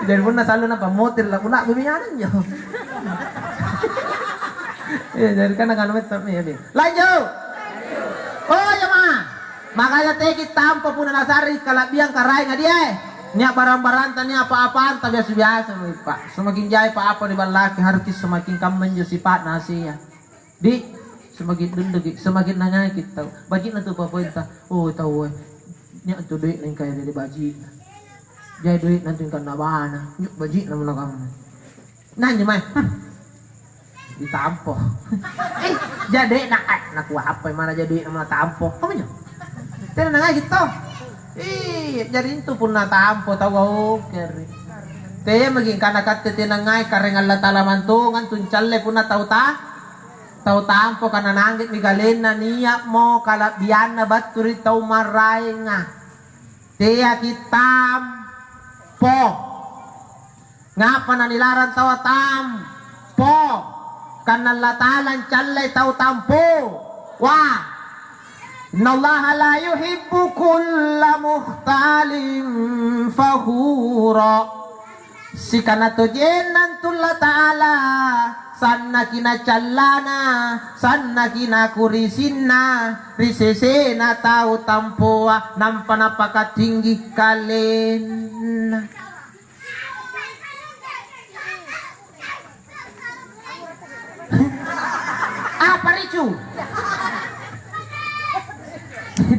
Jadi pun selalu nampak motor lah, pula bimianan jo. Jadi kan akan meter nih. Lanjut. Oh ya mah. Makanya teki tanpa pun nasari kalabiang karai nggak dia. Nya barang-barang tanya apa-apaan tak biasa-biasa Pak. Semakin jaya apa di balaki harus semakin kamen jo sifat nasinya. Di semakin dendegi semakin nanya kita. Bajik na tu apa entah. Oh tahu. Nya tu duit lain kaya dari bajik. Jai duit nanti kan nabana. Nyuk bajik na muna kamu. Nanya mah. Ditampo. Jadi nak apa yang mana jadi duit na tampo. Kamu nyo? Tena na nga gitu. Jadi itu pun na tampo tahu keri. Kaya maging kanakat tinangay karengal la talamantungan tunchalle pun na tahu tampo kana nanggit migalin na niya mo kalabian na baturi tau maray nga. Tiya kitampo. Nga pa na nilaran tawa tampo. Kanalatalan challe tau tampo. Wah. Innallaha la yuhibbu kulla mukhtalin fakhura. Si kanato jenan tulla ta'ala sanna kina challana sanna kina kurisinna risesena tau tampoa nampana pakatinggi kalen. Apa ricu?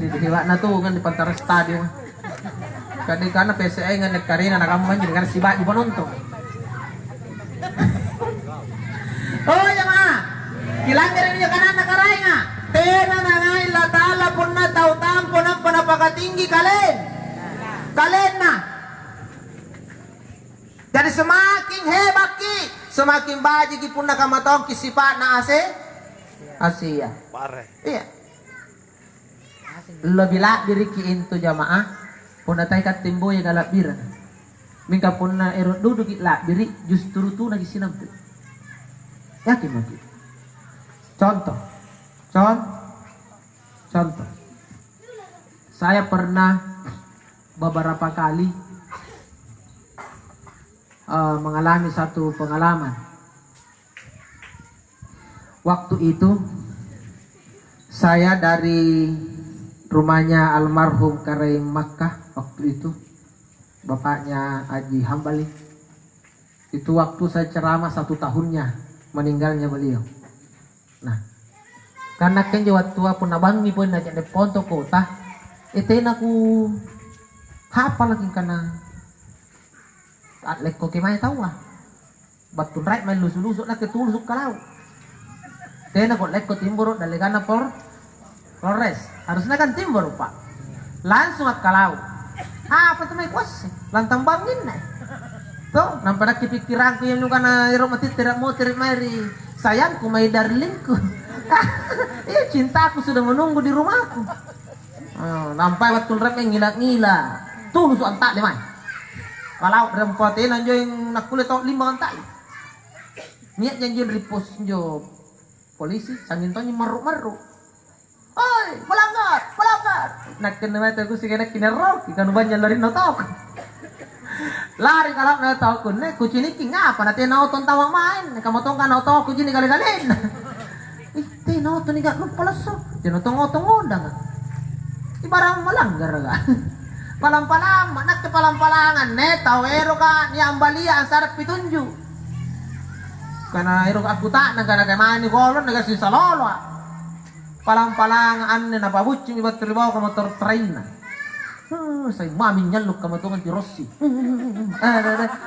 Dihiwa na to kan di pantara stadium. Kadi kana PSI nga nagkarina nakaman jadi kan siba di panonton. Oh ya ma. Kilanggar niya kana nakaray nga. Tena na nga ila tala pun na tau tampo ng panapakatinggi kalen. Kalen na. Jadi semakin hebat ki, semakin baji ki pun nakamatong kisipat na Asia. Pare. Iya. Lebih lah diri ki itu jamaah pun natai kat timbo yang galak biran mingka pun na erot duduk lah diri justru tu lagi sinam tu yakin lagi contoh saya pernah beberapa kali mengalami satu pengalaman. Waktu itu saya dari rumahnya almarhum Karim Makkah waktu itu bapaknya Haji Hambali itu waktu saya ceramah 1 tahunnya meninggalnya beliau. Nah karena kan jawa tua pun nabangi pun aja di ponto kota itu aku hafal lagi karena atlet kok kemana tahu lah batun right main lusuk lah ketusuk kalau tena kok lek timbur dalegana por Flores harusnya kan timbur Pak langsung at kalau apa tuh may kuas lantang bangin na tuh nampak pikiran ko yung kana iro mati tidak mau tirik mari sayangku may darlingku iya cintaku sudah menunggu di rumahku nampak betul rem yang ngila-ngila tuh lusuk antak di mana kalau rempotin anjo yang nakulit tau 5 antak niat janji repos jo polisi sangin tonya maruk-maruk Oi, melanggar, melanggar. Nak kena mata aku sih kena kinerok, ikan banyak lari notok. Lari kalau notok aku, nek kucing ini ngapa? Nanti nonton tawa main, kamu tong kan notok kucing ini kali-kali. Ih, nonton ini gak lupa lesok, nonton ngondang. Ibarang melanggar kan. Palang-palang, nak ke palang-palangan, tawero ka ni ambalia sarap pitunju. Karena ero aku tak nagana kay mani kolon naga si salolo. Palang-palang anne na pabucing ibat tribaw ka motor train. Say mami nyaluk ka motongan ti Rossi.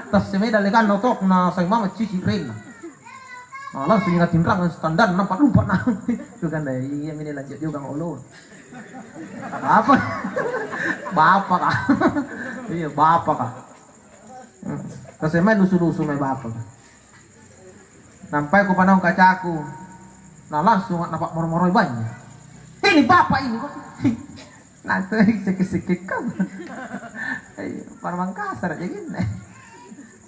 Tas semeda legal notok na say mama cici rin. Langsung ingat timbrang standar nampak lupa na. Itu kan dai iya mini lanjut juga ngolo. Apa? Bapak kah? Iya bapak kah? Kasi may lusu-lusu may bapak. Nampai ko panahon kacaku. Nah langsung nampak moro-moro banyak. Ini bapak ini kok. Nanti sikit-sikit kan. Parang kasar aja gini.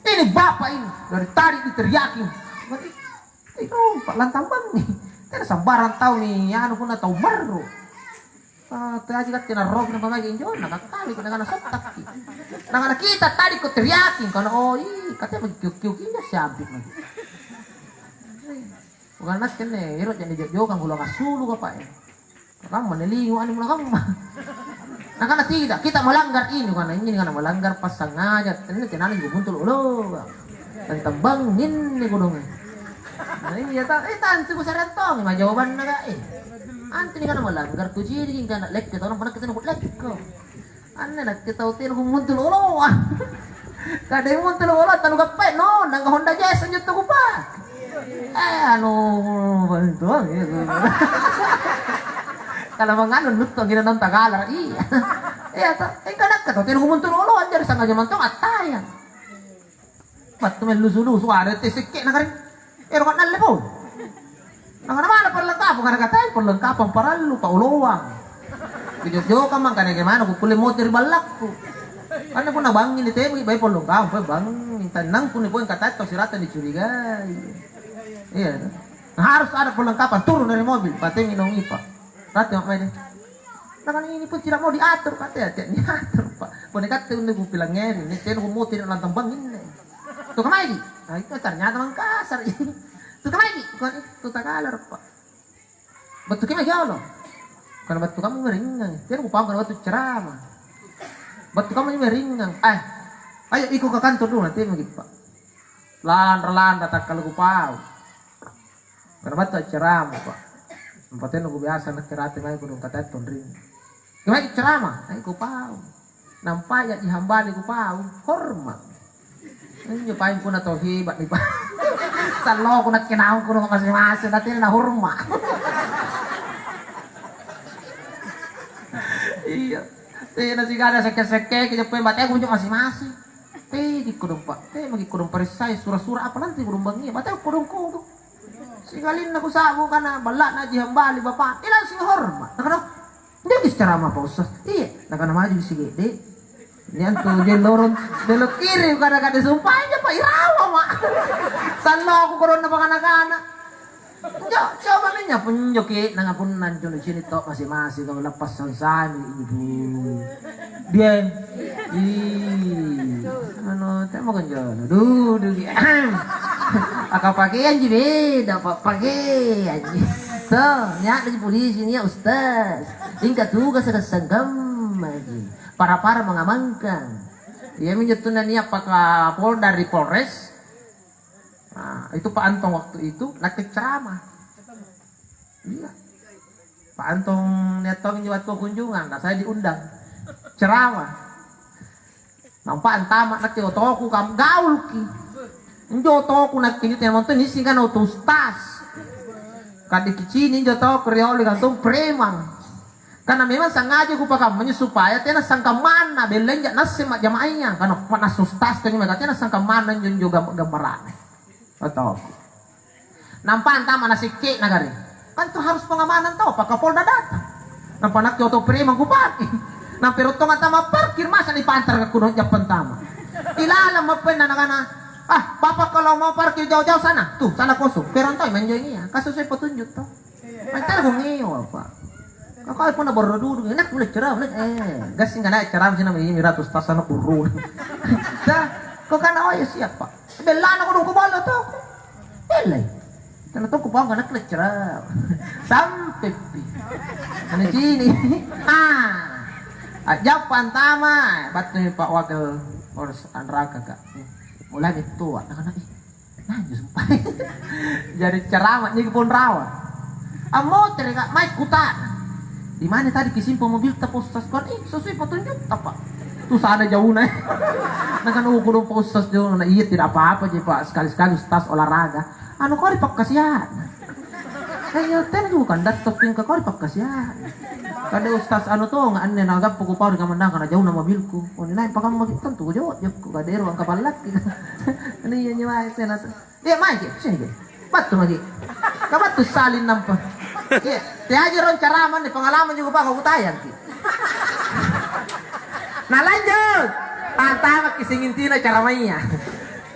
Ini bapak ini dari tadi diteriakin. Itu pak lantang bang nih. Tidak sambaran tahu nih, anu pun tahu baru. Tadi kan kena roh kenapa lagi injo, nakakali kena kena sotak. Nah kita tadi kau teriakin karena oh iya katanya kiu-kiunya siapin lagi. Bukan nas kene, iro jadi jauh kan gula kasulu apa ya? Kamu menelingu anu mula kamu. Nah karena tidak, kita melanggar ini karena ini karena melanggar pasang aja. Ini kenal juga buntul ulo. Dan tembangin nih gunungnya. Nah ini ya tak, tanti ku sarentong, mah jawaban naga Anti ni kana melanggar ku jadi kana lek kita orang pernah kita nak lek ko. Anne nak kita hotel ku muntul ulo. Kada muntul ulo tanu gape no, nang Honda Jazz anjut ko pa. Anu bantu kalau mangano nutto gina non tagalar iya. Iya ta, kana ka hotel ku muntul ulo anjar sanga jaman tong ataya. Patu melusu-lusu ada tesike na karing. Ero kan nallepon. Nang mana perlengkapan karena katanya perlengkapan paralu pauluang. Video ka man kana gimana ku kulit motor balakku. Karena pun nabangin itu bay perlengkapan bang tanang pun ipo kata to siratan dicurigai. Iya. Nah, harus ada perlengkapan turun dari mobil, pateng minum IPA. Rati apa ini? Nah kan ini pun tidak mau diatur katanya, tidak diatur pak. Boneka tuh udah gue bilang ngeri, ini saya mau tidak lantang bangin nih. Tuh kemana? Nah itu ternyata mangkasar ini. Tuh kemana? Bukan itu Tagalar pak. Batu kemana jauh loh? Karena batu kamu meringang. Dia aku paham karena batu ceramah. Batu kamu meringang. Ayo ikut ke kantor dulu nanti begitu pak. Lan datang kalau aku paham. Karena batu ceramah pak. Tempatnya aku biasa nak cerita mai gunung kata tonring. Kemana ceramah? Aku paham. Nampak ya dihambani aku paham. Hormat. Ini nyopain ko na to hibat ni pa. Salo ko na kinaw ko na masing-masing natin na hurma. Iya. Na sigara seke-seke kita pwede batay ko masing-masing. Di kudong pa. Magi kudong parisay sura-sura apa nanti kudong bangi. Batay ko kudong ko. Sigalin na ko sabo ka na bala na dihambali bapak. Ilang si horma. Nakano? Hindi ceramah pa usas. Iya. Nakanamaju sige. Yan tuh dia lorong belok kiri kada sumpahnya pak irawa mak. Salo aku koron na anak-anak. Coba niya punjoki nangapun nanjo di sini tok masing-masing kalau lepas selesai ibu. Dia ano temo kan jono. Duduk. Aka pakaian ji beda pak pakaian. So, nya dari polisi nih ustaz. Tingkat tugas ada sanggam lagi. Para mengamankan. Ia menyetunan niya pakai Polda dari Polres. Nah, itu Pak Antong waktu itu lagi ceramah. Iya. Pak Antong netong nyewat kunjungan, nah saya diundang ceramah. Nampak antama nak otoku kam gaul ki. Njo otoku nak kini nonton isi kan otustas. Kadi kicini njo otoku rioli kantung premang. Karena memang sengaja ku pakai supaya tena sangka mana belenja nasi mak jamaahnya karena panas sustas tu mereka tena sangka mana juga gambaran atau nampak entah mana sikit nagari kan tu harus pengamanan tau pak Kapolda datang nampak nak kyoto prima ku parkir nampak rotong atama parkir masa di pantar ke kuno Japan tama ilalam mapen anak-anak bapak kalau mau parkir jauh-jauh sana tuh sana kosong perantau menjoy ya kasus saya petunjuk tuh mantar ku ngeyo apa Kakak pun na borodudu, enak mulai cerah, gasing ka na cerah sih namanya miratus tas anak urun. Dah, kau kan ya siapa? Bela na ko nung kubalo to. Belay. Tanah to ko pa ang anak cerah. Sampai pi. Ano sini? Jawaban tama. Ba't ni Pak Wakil Polres Anraga kak? Mulai itu, anak-anak nanya sumpah. Jadi ceramah ni pun rawan. Amo terika mai kuta. Di mana tadi kisimpo mobil tapos kan sesuai petunjuk apa? Tuh sana jauh na. Nakan ukulong postas jauh na iya tidak apa-apa je Pak sekali-sekali tas olahraga. Anu kau dipak kasihan. Kayak ten juga kan dat toping ke kau dipak kasihan. Kada ustaz anu tuh nggak aneh nagap puku pau di kamandang karena jauh na mobilku. Oh ini lain pakam mobil tentu jauh jauh kada ruang kapal lagi. Ini iya nyawa itu nasa. Dia main ke sini ke. Batu lagi. Kamu tuh salin nampak. Iya, dia aja ron caraman nih pengalaman juga Pak kau tayang. Nah lanjut. Antara kisingin tina cara mainnya.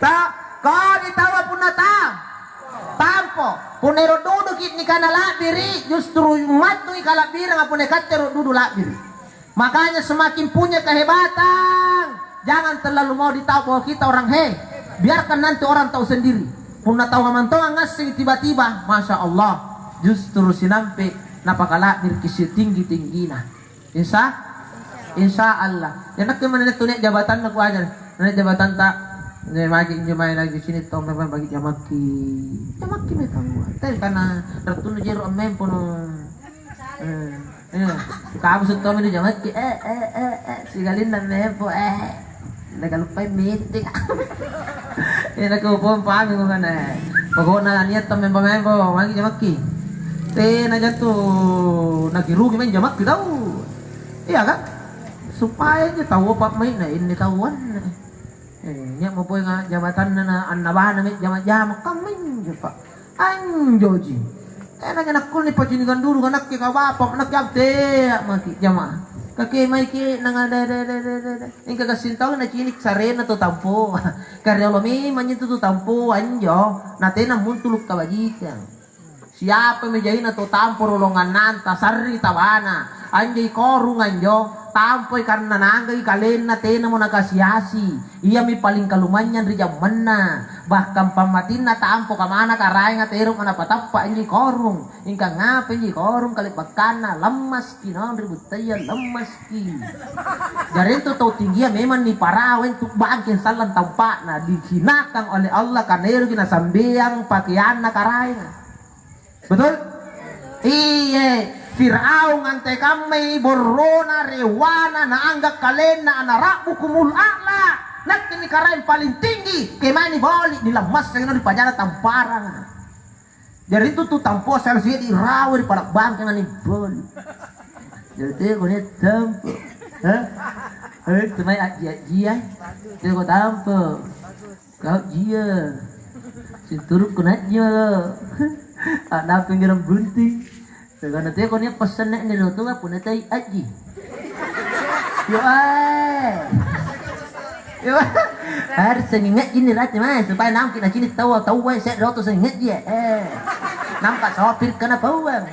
Tak, kau ditawa pun datang. Tampo, punero duduk ni kana labiri justru matu ikala birang apune katero duduk labiri. Makanya semakin punya kehebatan, jangan terlalu mau ditahu bahwa kita orang biarkan nanti orang tahu sendiri. Punna tahu ngamantongan ngasih tiba-tiba, masya Allah, justru sinampe napakala birkisi tinggi-tinggina. Insya Allah. Yang nak kemana tunek jabatan nak wajar, tunek jabatan tak. Jadi magi jemai lagi sini tong memang bagi jamaki memang. Tapi karena ratu nujero memang kamu sudah minum jamaki sigalin dan memang nak lupa meeting. Ini aku pun paham itu kan pokoknya niat tong memang bagi jamaki. Na jatuh nak rugi main jamaki tahu. Iya kan? Supaya dia tahu apa main ini tahuan. Nya mo po nga jabatan na annabahan na jamat-jamat kami Pak. Anjoji. Nakul ni pajinigan dulu anak ke kawapak anak jabte maki jamaah. Kaki mai ki nang ada. Ingka kasintaw na cinik sarena to tampo. Karya lomi manyin to tampo anjo. Natena muntuluk kabajikan. Siapa mejahin to tampo rolongan nanta sarri tawana. Anjay korung anjo. Tampoy karena nanggay kalen na tena mo nakasiasi. Iya mi paling kalumanyan ri jaman na. Bahkan pamatin na tampo kamana karay nga terong ana patappa inji korung. Ingka ngapa inji korung kalipakan na lemas ki non ributaya lemas ki. Jarin to tau tinggi memang ni parawen tuk bangkin salan tampak na dihinakan oleh Allah kanero kina sambiang pakaian na karay nga. Betul? Iya. Fir'aun ante kami borona rewana na anggap kalen na anarabu kumul a'la nak ini karain paling tinggi kemani balik dilemas dengan di pajara tamparan jadi itu tuh tampo selesai di rawa di palak bangke ngani boli jadi ko ni tampo tumay jia jadi ko tampo kau jia sinturuk ko nadyo ada pinggiran bunting. Karena dia kau ni pesan nak ni tu apa nak tay aji. Yo harus ingat ini rat mas supaya nam kita sini tahu saya roto ingat dia. Nampak sopir kena bawang.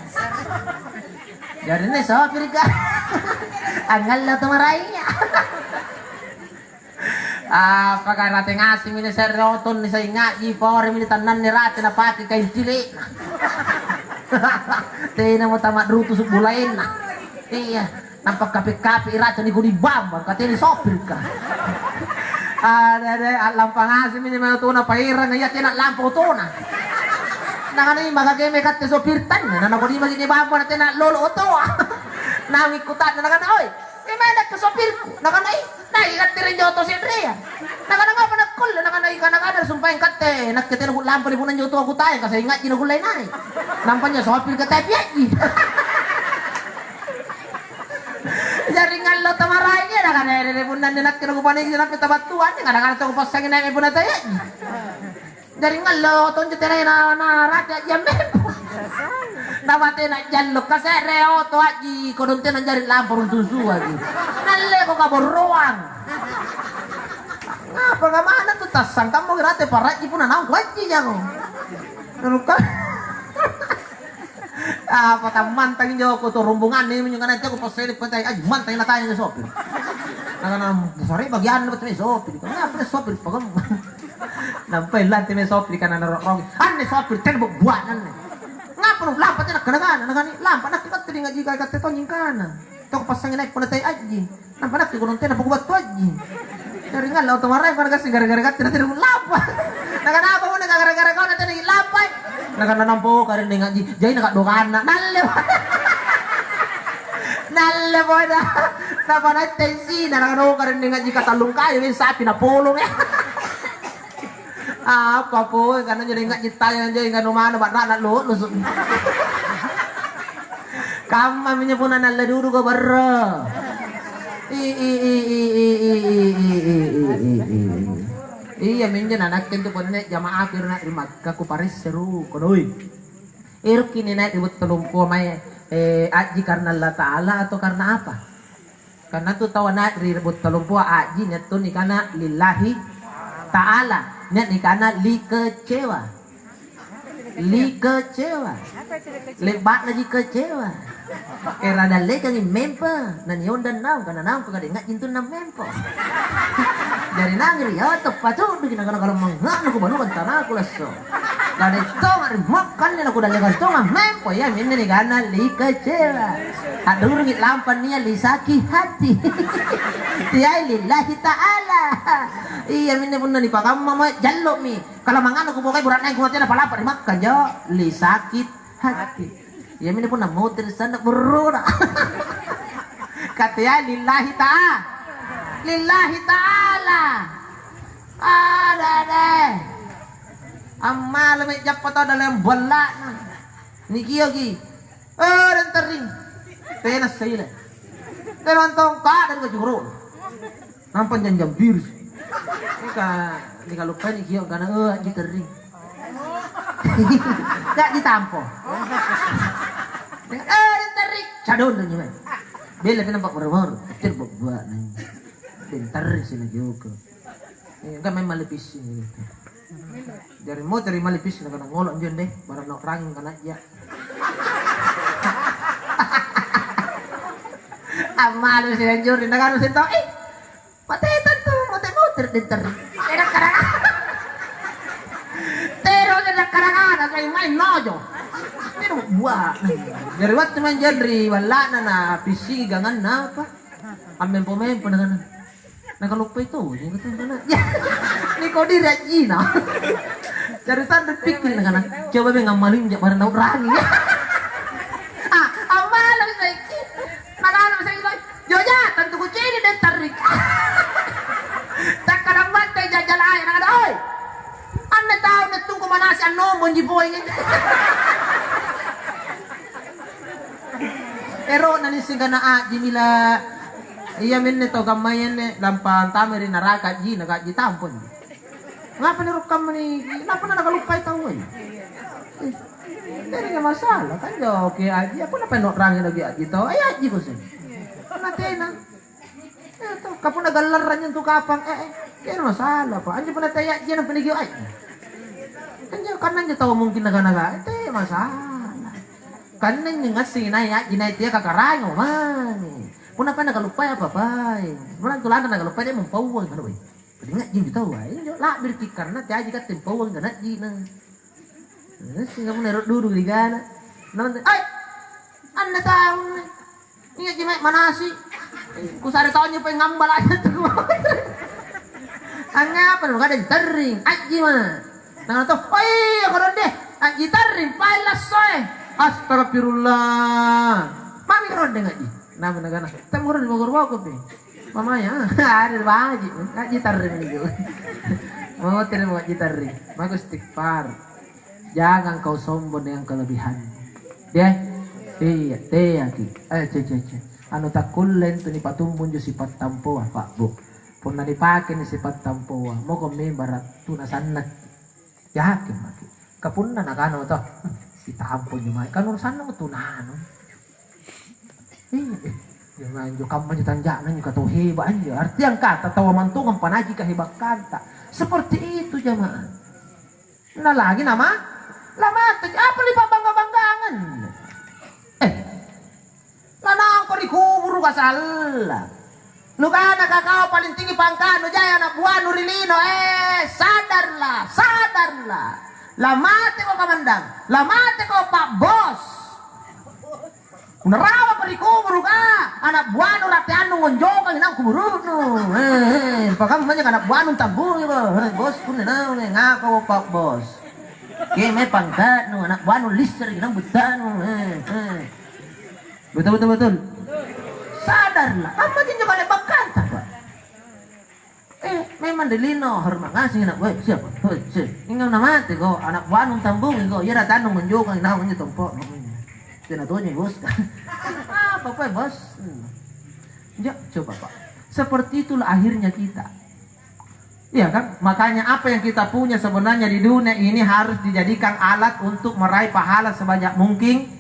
Jadi ni sopir kan. Angal lah tu marainya. Pakai rate ngasih ini saya roto ni saya ingat di por ini tanan ni rate na pakai kain cilik. Tena mo tamat ruto sa bulain na. Iya, nampak kape-kape irato ni kuni bambang, katanya sopir ka. Ada lampang asim ini mana tuh na paira ngaya tina lampu tuh na. Nakana yung magagame kat sopir tan na nako di magini bambang na tina lolo to. Nang ikutan na nakana oy. Mana ke sopirku, nakana naik kat tirin joto si Andrea. Nakana nga pa nakul, nakana ikana sumpah kate, nakita na lampu di punan joto aku tayo kasi ingat ginagulay na. Nampanya sopir ka tayo piyaji. Jaringan lo tamaray niya, nakana di punan din nakita ko panig sinapit tabatuan niya, nakana to ko pasangin na may punan tayo. Jaringan lo tonjo tiray na raja jambe. Nawate na jallo kasi reo to aji kodonte na jari lampor tusu aji nalle ko kaboruang ngapa nga mana tu tasang kamu grate paraji puna nang kwaji jango nuka Apa tak mantang joko tuh rombongan nih menyukan aja aku pas saya dipetai aja mantang na tayo sa sopir. Nang sorry bagian dapat may sopir. Ngapa sopir pagam. Nampay lanti may sopir kana narong. Anne sopir ten buanan. Ngapa no lampat na kanagana nagani lampat na kibat tinga jika kate tonying kana. Tok pasangin ay panatay aji. Nampak nak kunong ten buat tu aji. Dari ngal auto maray kana kasi gara-gara kate na tinung lampat. Naganapa mo nagagara-gara ko na tinung lampat. Nagananampo ka rin nga ji. Jay nakadokan na. Nalle po na. Napanay tensi na nakano ka rin nga ji katalong kayo. Yung sapi na pulong eh. Apa po. Kanan nyo rin nga ji tayo. Yung nga numano. Ba't na lusot. Kama minyo po na naladuro ka barra. Iya minyo na nakin to po na jamaah pero na magka ko pares seru konoy. Ero kini na ibut tulungko may aji karena Allah Ta'ala atau karena apa? Karena tu tawa na ribut tulungko aji nya tu ni kana lillahi ta'ala. Nya ni kana li kecewa. Lebat na di kecewa. Era dalle kang mempa nan yondan naw kana naw kagade nga jintun na mempo. Dari nangri ya tepat tuh bikin kalau mengak aku baru kantara aku lasso. Dari tong ari makan ni aku dalle kan tong mempo ya minne ni kana li kecewa. Adur ngit lampan niya li sakit hati. Tiai lillahi ta'ala. Iya minne pun ni pakam mama jallo mi. Kalau mangan aku pokoke burat naik kuatnya pala pari makan jo li sakit hati. Ya minne pun na motor sana berura. Katanya lillahi ta'ala. Lillahi ta'ala. Ada deh. Amma lemik japat dalam bola. Niki yogi. Dan tering. Tenas saya. Tenan tongka dan kejuru. Nampan jam biru. Nika lupa niki yogi karena di tering. Gak ditampo. Dan tering. Cadon dan nyemen. Bela nampak berwar. Kecil buat nih. Pintar sila juga. Enggak main malipis ini. Dari mau dari malipis na kana ngolok diyan deh, barang nak rangin kana ya. Amalo sila juri na kanu sito. Patetan tu, motor dinter. Era karang. Pero na karang kay main nojo. Pero buat. Dari waktu main jadri wala na PC gangan na apa. Amen po main panangan. Nakalupa ito, yung katong na. Ni ko di Regina. Dari sana pikir na kana. Coba ba nga maling ja para naurangi. Amala sa iki. Nakala sa iki. Joja, tanto ko chini den tarik. Takkarang bantay jajalay na kada oy. Anna tao na tungko manasi ano mo di boy. Pero nanising na aji nila. Iya minne to gamayan ne lampan tameri naraka ji naga ji tampon. Ngapa ni rukam ni? Ngapa na nakalupa itaw eh? Dari nga masalah kan jo oke aji aku na penok rangin lagi aji to. Ay aji ko sin. Natena. Eto kapon nagalaran yung tukapang kaya masalah pa. Anjo pa nataya aji ng panigyo ay. Anjo kanan jo tawo mungkin naga ete masalah. Kanan yung ngasinay aji na itiya kakarayo man. Puna pa nakalupay apa bay. Mula tulangan nakalupay dia mempawang kan bay. Pwede nga jing bitaw ay. La birki karena tiya aji ka tempawang ganat ji na. Sehingga mo nerot dulu di gana. Naman ay. Anna taon. Ingat ji manasi. Kusari taon niyo pa ngambal aja tuh. Ang apa no kada tering aji mah. Nang to. Oy, ako ron deh. Aji tering pailas soy. Astagfirullah. Mami ron deh ngaji. Nama negara, temur di Bogor Bogor deh, mamanya ada baji, nggak gitar ini juga, mau terima gitar ini, bagus istighfar, jangan kau sombong dengan kelebihan, dia, anu tak kulen tu ni patumbun jo sifat tampoa pak bu, pun dipakai ni sifat tampoa, mau kami barat tu nasanak, yakin maki, kapun na nakano to, si tampon jo mai, kan urusan mo tunano. Yung anjo kampanye tanjakan yung kataw heba anjo. Arti ang kata tawa mantungan panaji kahibak kanta. Seperti itu jamaah. Nah lagi nama lama apa lipa bangga-banggangan. ka salah. Nu kana kakao paling tinggi pangkat, nu jaya anak buah nu rilino, sadarlah, sadarlah. Lah mati ko kamandang, lah mati ko Pak Bos. Nerawa pa kubur ka, anak buah nu latihan nu ngonjok ang inang kubur nu. Pakam banyak anak buah nu tabu bos kun na ngako Pak Bos. Ke may pangkat nu anak buah nu lister inang buta nu. Betul. Sadarlah, apa jinjo kali bakanta Pak? Memang delino hormat ngasih nak gue siapa? Ingat nama mati ko anak buah nu tambung ko, ya datang nu ngonjok ang inang ngonjok tompok. Tenatunya bos kan? Apa bos? Ya, coba Pak. Seperti itulah akhirnya kita. Iya kan? Makanya apa yang kita punya sebenarnya di dunia ini harus dijadikan alat untuk meraih pahala sebanyak mungkin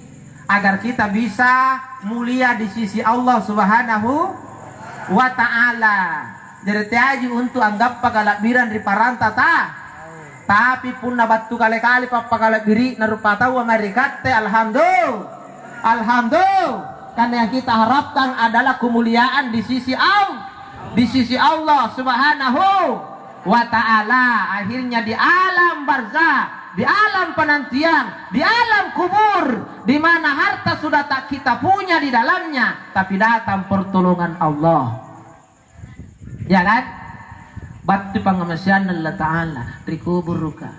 agar kita bisa mulia di sisi Allah Subhanahu wa Ta'ala. Jadi tiaji untuk anggap pagalabiran di paranta tapi pun nabattu kali-kali papagalabiri narupa tahu Amerika alhamdulillah. Karena yang kita harapkan adalah kemuliaan di sisi Allah Subhanahu wa Ta'ala. Akhirnya di alam barzah, di alam penantian, di alam kubur, di mana harta sudah tak kita punya di dalamnya, tapi datang pertolongan Allah. Ya kan? Batu pangamasian Allah Ta'ala di kubur ruka.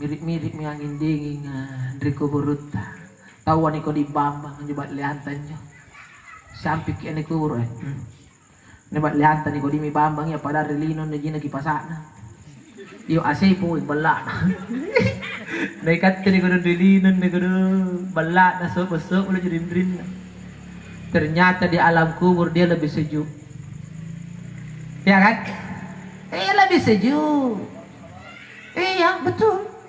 Mirip-mirip yang indingin di kubur ruta. Tahu ko di Bambang nyebat lihantannya sampai ke ni kubur nyebat lihantan ko di mi Bambang ya pada relino na jina kipasana yo asay po balak naikat ni ko do relino ni ko do balak na sok ulah jerin ternyata di alam kubur dia lebih sejuk ya kan lebih sejuk iya betul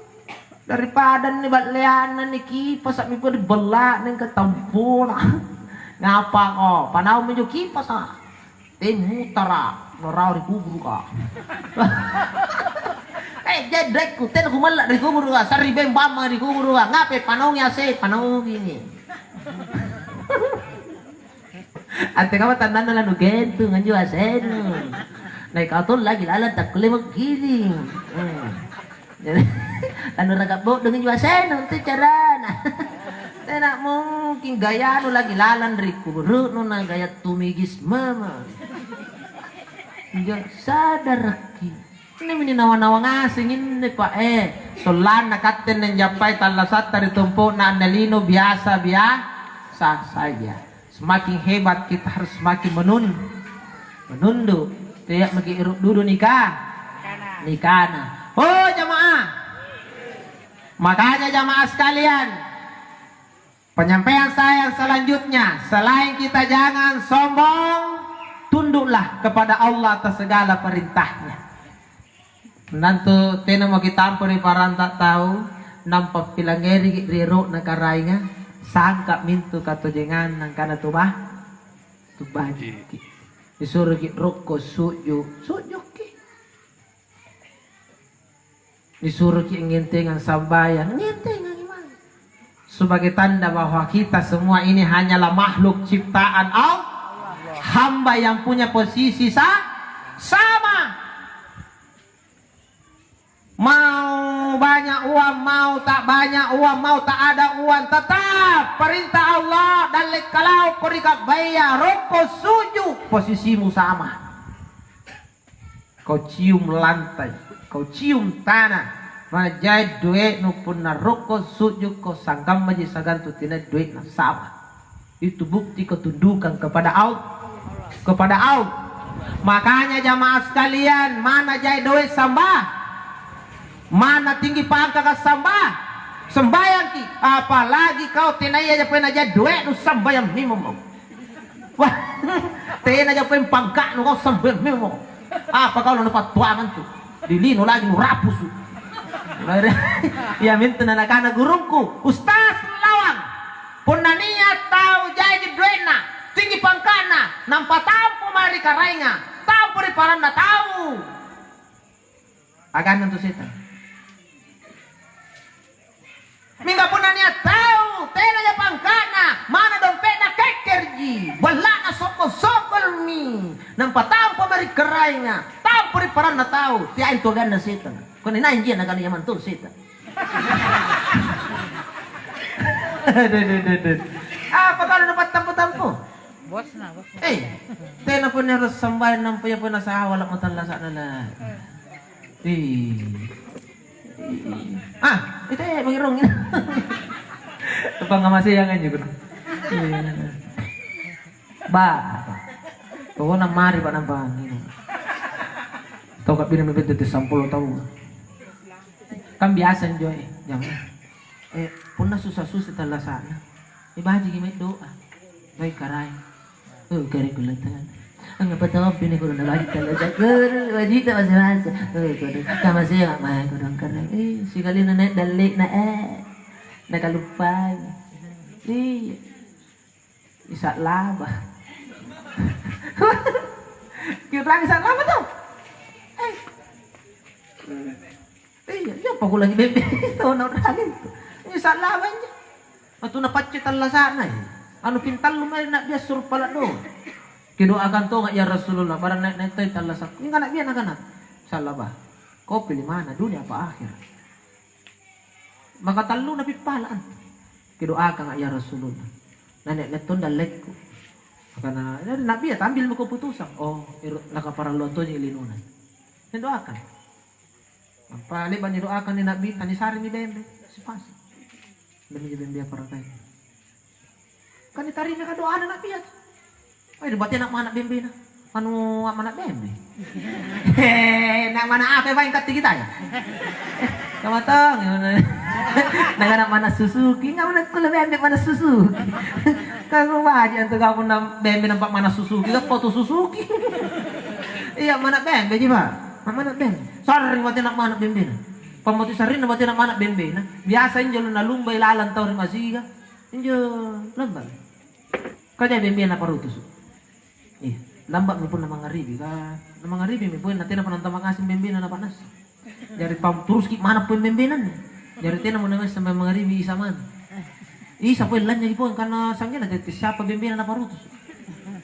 daripada nih batleanan nih kipas sak mipo dibelak ning ketampun ngapa kok panau mejo kipas mutara norau di kubur ka jedek ku ten kumalak di kubur ka sari bem bama di kubur ka ngape panau nyase panau gini ate kawa tandan na nu gentu nganju asenu naik atol lagi lalat tak kelemok gini anu ragabok dengan juasen untuk cara nah tidak mungkin gaya nu lagi lalan dari kubur nu na gaya tumigis mama enggak sadar ki ini mini nawa-nawa ngasing ini Pak solan nakaten yang japai talasat dari tumpuk na andalino biasa saja semakin hebat kita harus semakin menunduk tidak mengiruk dulu nikah oh jamaah, makanya jamaah sekalian, penyampaian saya selanjutnya, selain kita jangan sombong, tunduklah kepada Allah atas segala perintahnya. Nanti tena mau kita ampuni parang tak tahu, nampak pilangeri riruk nakarainya, sangka mintu kata jangan nangkana tubah, disuruh rokok sujuk ki. Disuruh ngintingan sambayan ngintingan iman sebagai tanda bahwa kita semua ini hanyalah makhluk ciptaan Allah, hamba yang punya posisi sama, mau banyak uang mau tak banyak uang mau tak ada uang tetap perintah Allah dan kalau korika bayar rokok sujud posisimu sama. Kau cium lantai, kau cium tanah, mana jahit duit nu pun naroko sujud kau sanggam maji sagantu tina duit na sama. Itu bukti ketundukan kepada Allah. Makanya jamaah sekalian, mana jahit duit sambah, mana tinggi pangkat ka sambah, sembayang ki, apalagi kau tina iya japen aja duit nu sembayang mimmo. Wah, tina japen pangkat nu kau sembayang mimmo. Apa kau dapat tuangan tuh dilino lagi nu rapus ya minta anak-anak gurungku Ustaz lawang punaninya tahu jadi duena tinggi pangkana nampak tampu mari karainga tampu di paranda tahu akan untuk setan mingga punaninya tahu tena ya pangkana mana dompetna kekerji Edi, wala na sokol-sokol mi. Nang patampo mari keray nga, tampo rin parang na tao, tiyain tugan na sitan. Kung inayin dyan, naganayaman to sitan. Pagkano na patampo-tampo? Bos na, bos. Tena po niya sambayan ng puya po na sa wala mo talasa na lahat. Ito magirong yun. Ito pang kamasiyangan nyo. Ito na mari pa ng Panginoon. Ito ka pinamipit ito 10 taon. Kambiasan nyo puna susah-susah talasa na. Ibaji gimay doa. May karay. Kari kulatan. Ang napatawag pinigulo na wajib talaga. Wajib na masamasa. Kamasiya nga mga kurang karay. Sigali na dali na nakalupay. Isa laba. Cute lang isa laba to. Yung pagulang bebe. Ito na orangin. Isa laba niya. Ito na patsit ang lasana Ano pintal lumay na biya surpala do. Kidoagan to nga ya Rasulullah para na ito'y talasak. Yung anak biya naganap. Sa laba. Ko pilimana dunia pa akhir. Makatalo na pipalaan. Kidoagan nga ya Rasulullah. Nanek neton dalek ko. Maka na nabi at ambil mo ko putusak. Nakaparalo to yung ilinunan. Nidoakan. Paliban nidoakan ni Nabi, tanisari ni Bembe. Sipasi. Demi Bembe para tayo. Kanitari na kadoa na Nabi at. Ay, diba tiyan anak Bembe na? Ano anak Bembe? Nak mana apa yang kati kita ya? Kamatang. Nanganap mana Suzuki. Nga mana kula Bembe mana Suzuki. Kalo wajib untuk ako na Bembe nampak mana Suzuki. Ka foto Suzuki. Iya mana Bembe di ba? Mana Bembe? Sari mo tinak mana Bembe na. Pamuti sari na mo tinak mana Bembe na. Biasa injo na lumbay lalantaw rin masiga. Injo lambang. Kaya Bembe na parutos. Lambat mo po na mga ribi. Na mga ribi, may po natin na pa ng tamakasin Bembe na napanas. Dari terus mana po yung Bembe na. Dari tinan mo na sa mga ribi isa man. Isa po yung lanya po. Karena sangya na siapa Bembe na naparutos.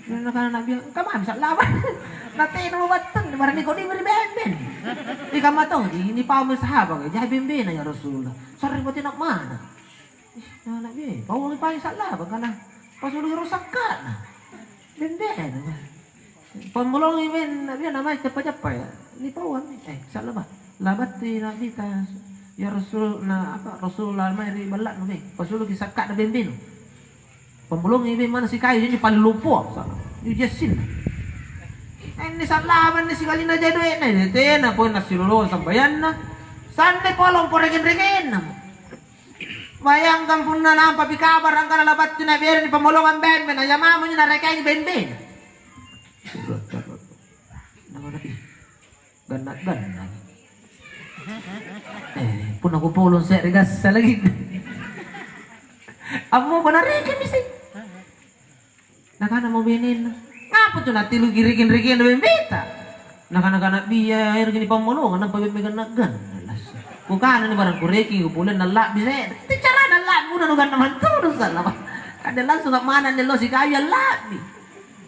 Nabiya, kama bisa laban. Natin mo batang, marami ko di Bembe. Di kama to, hindi pa mo sahabang. Diyan Bembe na ya Rasulullah. Sorry mo tinak mana. Nabi, bawang pa yung sa laban ka na. Pasuloy rusak ka na. Bembe na. Pamulong imen, nabi namanya cepat-cepat ya. Ini pawang sa laban. Labat di Nabi tas. Ya Rasul na apa Rasulullah mai balak no be. Pasuloy kisakak na Bembe no. Pemulung ini mana si kayu ini paling lumpuh. Ini jasin. Ini salaman ni si kalina jado ini. Tena po na siluluan sambayan na. Sanday polong po regen-regen na. Bayangkan pun na lang papikabar ang kalalabat yun na biyari ni pamulong ang Bembe na yamamo nyo na rekay ni Bembe. Ganat-ganat. Pun ako pulong sa regas sa lagi. Amo pa na regen ni say. Nakana mo binin. Ngapo to na tilu girigin-rigin na Bembeta. Nakana biya air gini pamulong nang pabembegan nagan. Kung kana ni barang kureki upulan na la bisa. Ti cara na la muna nugan naman to sa la. Kada langsung nak mana ni lo si kaya la ni.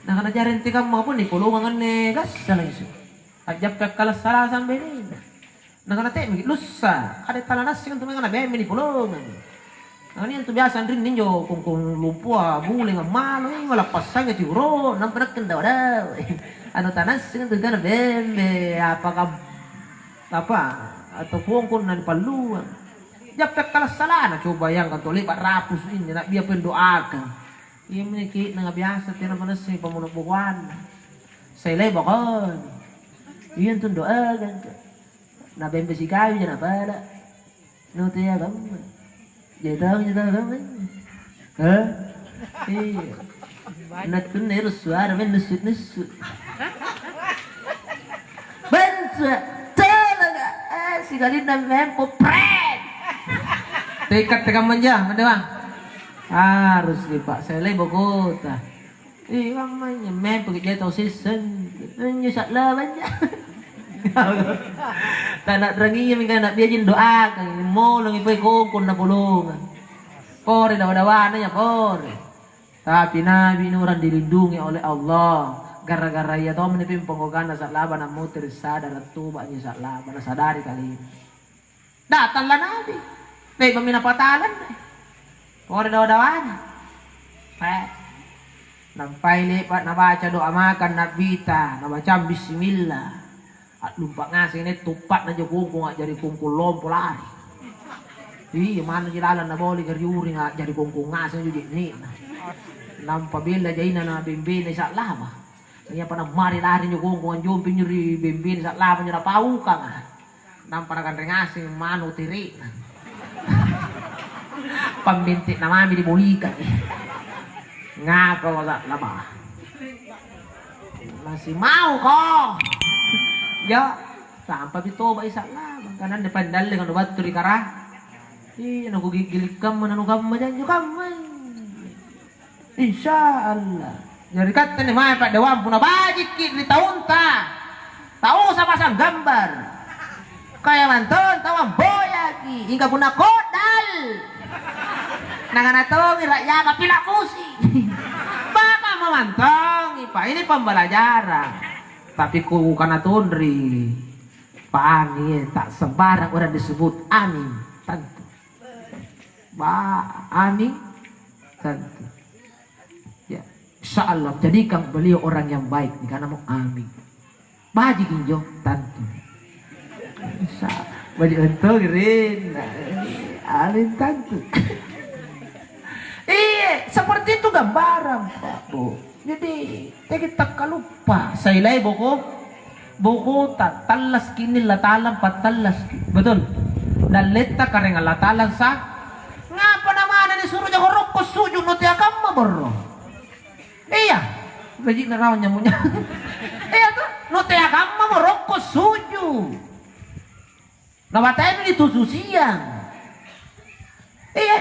Nakana jarin ti kam mo ni pulungan ni gas salang isu. Ajap ka kala sarasan benin. Nakana te mi lusa. Kada talanas sing tumengan na bembe ni pulungan. Ano yan, biasa rin ninyo kung lupa, buling ang malo, malapasan at yuro, nang panagkanda daw. Ano tanas, sino ka na Bembe, atau kung na paluan. Japek kalas salah, coba yang kan pak rapus ini, nak biar pendoakan. Iya menikit na biasa, tinapanas si pamunubukan. Sa ilay bakon. Iyan itong doakan. Na Bembe si kayo, yan na pala. No, tiya kami. Vậy đâu không hả? Nó cứ nể rồi xóa rồi bên nó sụt bên chơi là si kali nam em popret tekat tekan manja ada bang harus nih pak saya lagi Bogota mamanya mem pergi jatuh season nyesat lah banyak. Tak nak teranginya minta nak biarin doa kan mau lang ipoy ko kun na pulungan. Pore dawa-dawa na ya pore. Tapi Nabi ini orang dilindungi oleh Allah. Gara-gara ia tahu menipin penggogana saat laban namu tersadar tubaknya saat laban sadari kali ini. Datanglah Nabi. Baik pemina patalan. Orang dawa-dawan. Nampai lepat nabaca doa makan nabita, nabaca bismillah. At lumpak ngasih ini tupat na kungkung at jadi kungkung lompo lari. Iya mana jilalan na boleh karyuri nga jadi kungkung ngasih juga ini. Nampabila jahina na bimbin sa lama. Niya pa nagmari lari nyo kungkung ang jumpin nyo ri bimbin sa lama nyo na paukang. Nampanakan ringasing mano tiri. Pambinti na mami di bulikan. Nga ko sa laba. Masih mau ko. Ya, sampai dito ba isa laba. Kanan depan dali kan obat turi kara. Ano ko gigilik kam man ano kam man yo kam. Insyaallah. Jadi kata ni mai Pak Dewan puna bajik di tahun ta. Tahu sama pasang gambar. Kayak manton tawang boya ki. Hingga puna kodal. Nanganatong rakyat kapila musi. Baka memantong Pak ini pembelajaran. Tapi ku kana tundri. Pak Ani tak sembarang orang disebut Ani. Tentu. Ba Ani tentu. Insyaallah jadikan beliau orang yang baik karena mau amin. Baji ginjo tantu. Baji entong rin. Alin tantu. Iya, seperti itu gambaran Pak Bu. Jadi kita kalupa. Saya lay buku tak talas kini latalan patalas. Betul. Dan letak karena latalan sa. Ngapa namanya disuruh jago rokok sujud nanti akan maboro. Iya, bajik na rawan niya mo niya. Iya to, no te agama mo roko suju. Nabatay mo dito susiyang. Iya,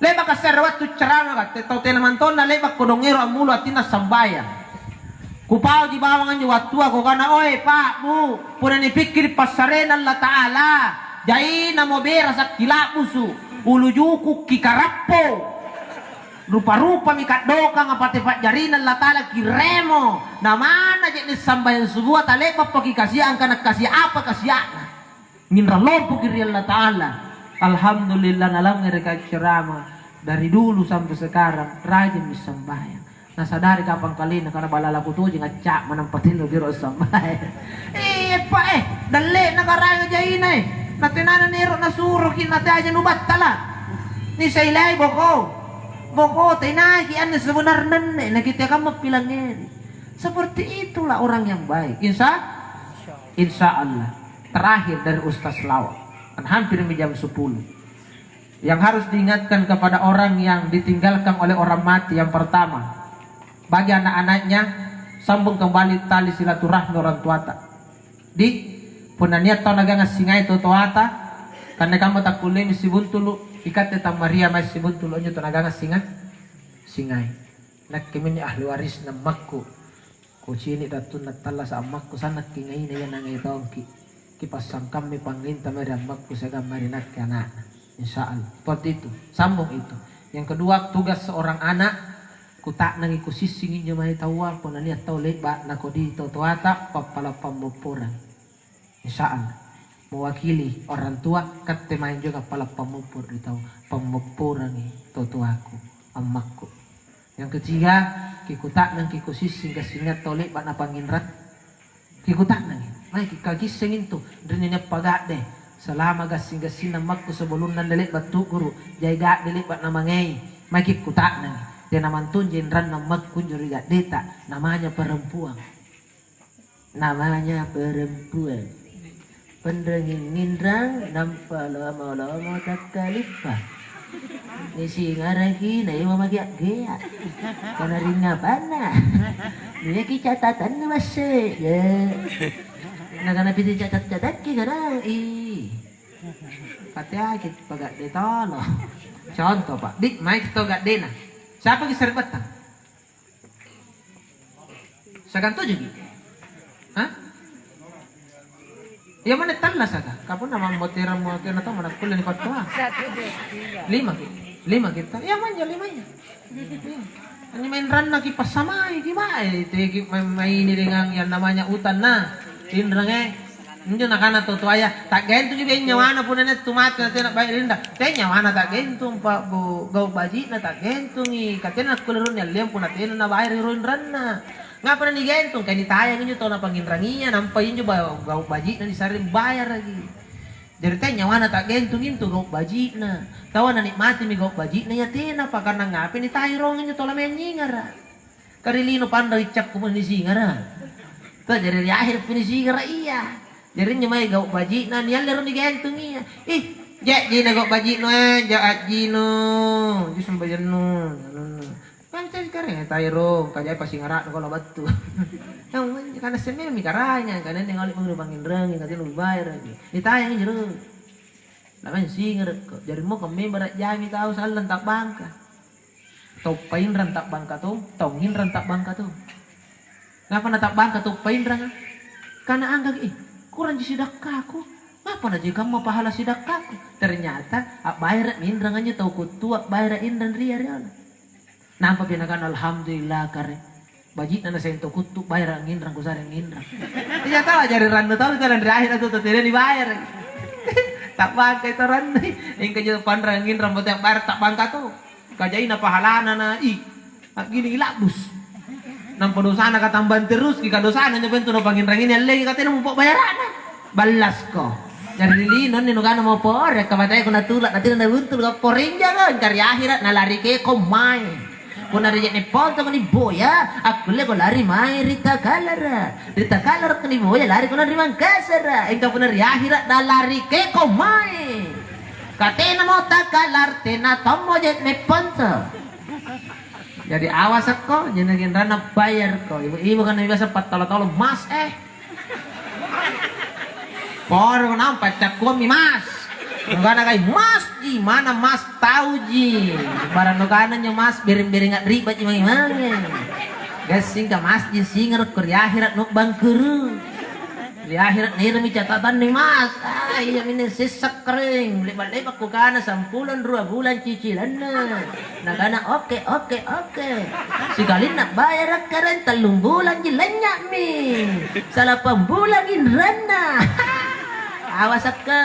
leba ka serwat tu carana ka, tetaw te naman to na leba kunongero ang mulo at tinasambayan. Kupaw di bawangan niyo watua ko kana, oy pa, bu, puna ni pikir pasaren Allah Ta'ala. Jai na mo bera sa kilapusu, ulujuku kikarapo. Rupa-rupa mikat doka nga pati pak jarinan latala kiremo na mana aja ni sambayan sebuah talepa pagi kasihan kana kasih apa kasihan nginra lompo kirian latala. Alhamdulillah nalang mereka cerama dari dulu sampai sekarang rajin disambayan. Nasadari kapan kali na karena balala kutu ngacak manampatin lo biro sambayan. Pak dali nagaraya jaina natinana niro nasuruh kin nati aja nubat tala ni sailay boko. Boko tenagi anda sebenarnya na kita kan mapilangin. Seperti itulah orang yang baik. Insya Allah. Terakhir dari Ustaz Lawak. Kan hampir jam 10. Yang harus diingatkan kepada orang yang ditinggalkan oleh orang mati yang pertama. Bagi anak-anaknya sambung kembali tali silaturahmi orang tua. Di punaniat tau naga ngasingai to tuata. Karena kamu tak kuling si buntulu. Ikat tetang Maria masih buntul onyo tenaga singai. Nak kemini ahli waris na makku. Ko sini datun natala sa amakku sana kingai na yan ang itongki. Kipasang kami panginta meri amakku sa gamari nak anak. Insyaallah. Seperti itu. Sambung itu. Yang kedua tugas seorang anak kutak nang ikusisingin nyo may tawal ko na niya tau leba na ko dito tuwata papala pambupuran. Insyaallah. Mewakili orang tua katemain juga pala pemupur di tahu pemupuran tuaku amakku. Yang ketiga kikutak nang kikusising kasingat tolek bak na panginrat kikutak nang ay kikagising itu dininya pagak deh selama gasing-gasing amakku sebelum nan delik batu guru jaga delik bak na mangai may kikutak nang dia namantun jenran namakku juriga deta namanya perempuan Pendengin nindrang nampak lama-lama tak kalipah. Nisi ngaragi na yung mamagyak-gyak. Karena ringa bana. Niya ki catatan na masih. Naganapin din catat-catat ki karang. Pati akit pagak dito no. Contoh pak. Dik maik to gak dena. Siapa ki serbatan? Saganto juga. Hah? Ya mana talas aga? Kapan nama motira atau mana kuliah di Papua? 1, 2, 3. 5 kita. Ya manja 5-nya. Ini main rana kipas samai gimana itu main dengan yang namanya utan nah indra Injo nakana to ayah tak gentung juga nyawana pun net tumat na tina bay rinda. Tay nyawana tak gentung pa bu gau baji na tak gentung i katena kulurun ya liam pun tina na bayar ruin ranna. Ngapa na ni gentung kani tayang injo to na pangindranginya nampai injo gau baji na disarin bayar lagi. Jadi tay nyawana tak gentung itu gau baji na. Tawa na nikmati mi gau baji na ya tina pa karena ngapi ni tayo rong injo to la menyingara. Karilino pandai cak kumun ni singara. Ta jadi di akhir pun singara iya. Jadi nyamai gau baji na nian leron digentung iya. Ih, jak ji na gau baji no jak ji no. Ju sampai jenu. Pancen sekarang tairo kajai pasi ngarak kalau batu. Yang karena semen mi karanya karena ning alik mangru bangin reng katin lu bayar lagi. Ditayang jero. Lawan singar jadi mo kami berat jami tahu salan tak bangka. Tau pain rentak bangka tuh, tongin rentak bangka tuh. Ngapa na tak bangka tuh pain rang? Karena anggap kurang di sidakkaku. Apa na jika kamu pahala sidakkaku? Ternyata bayar indrangannya tahu kutua bayar indran ria. Nampak pinakan alhamdulillah kare. Bajit na saya tahu kutu bayar indran kusar indran. Iya tahu jadi randu tahu kan dari akhir itu tidak dibayar. Tak bangka itu randu. Yang kerja pandrang indran buat yang bayar tak bangka tuh. Kajai na pahalana na gini labus. Nampak dosa na katambahan terus kika dosa na nyoben tuh pangin rangin yang lagi katanya mau bayaran balas ko jadi linon nino kana mau por ya kabatay ko natulak natin na buntul ka porin jangan karya akhirat na lari ke ko mai ko na rejek ni ponto ko ni boya aku le ko lari mai rita kalara ko ni boya lari ko na rimang kasara engka po na akhirat na lari ke ko mai katena mo takalar tena tomo jet ni ponto. Jadi awas kok, jenengin rana bayar kok. Ibu kan biasa 4 tolo mas por nampak cak komi mas. Enggak ada kayak mas ji mana mas tahu ji. Barang nokananya mas biring-biring nggak ribet gimana. Gasing ke mas ji singar Korea akhirat nuk bangkuru. Di akhirat nih demi catatan nih mas. Iya ini sisak kering. Lebat-lebat ku kana 10 2 bulan cicilan nah kana oke. Sekali nak bayar karen 3 bulan jilenyak mi. 8 bulan inrana. Awas ke.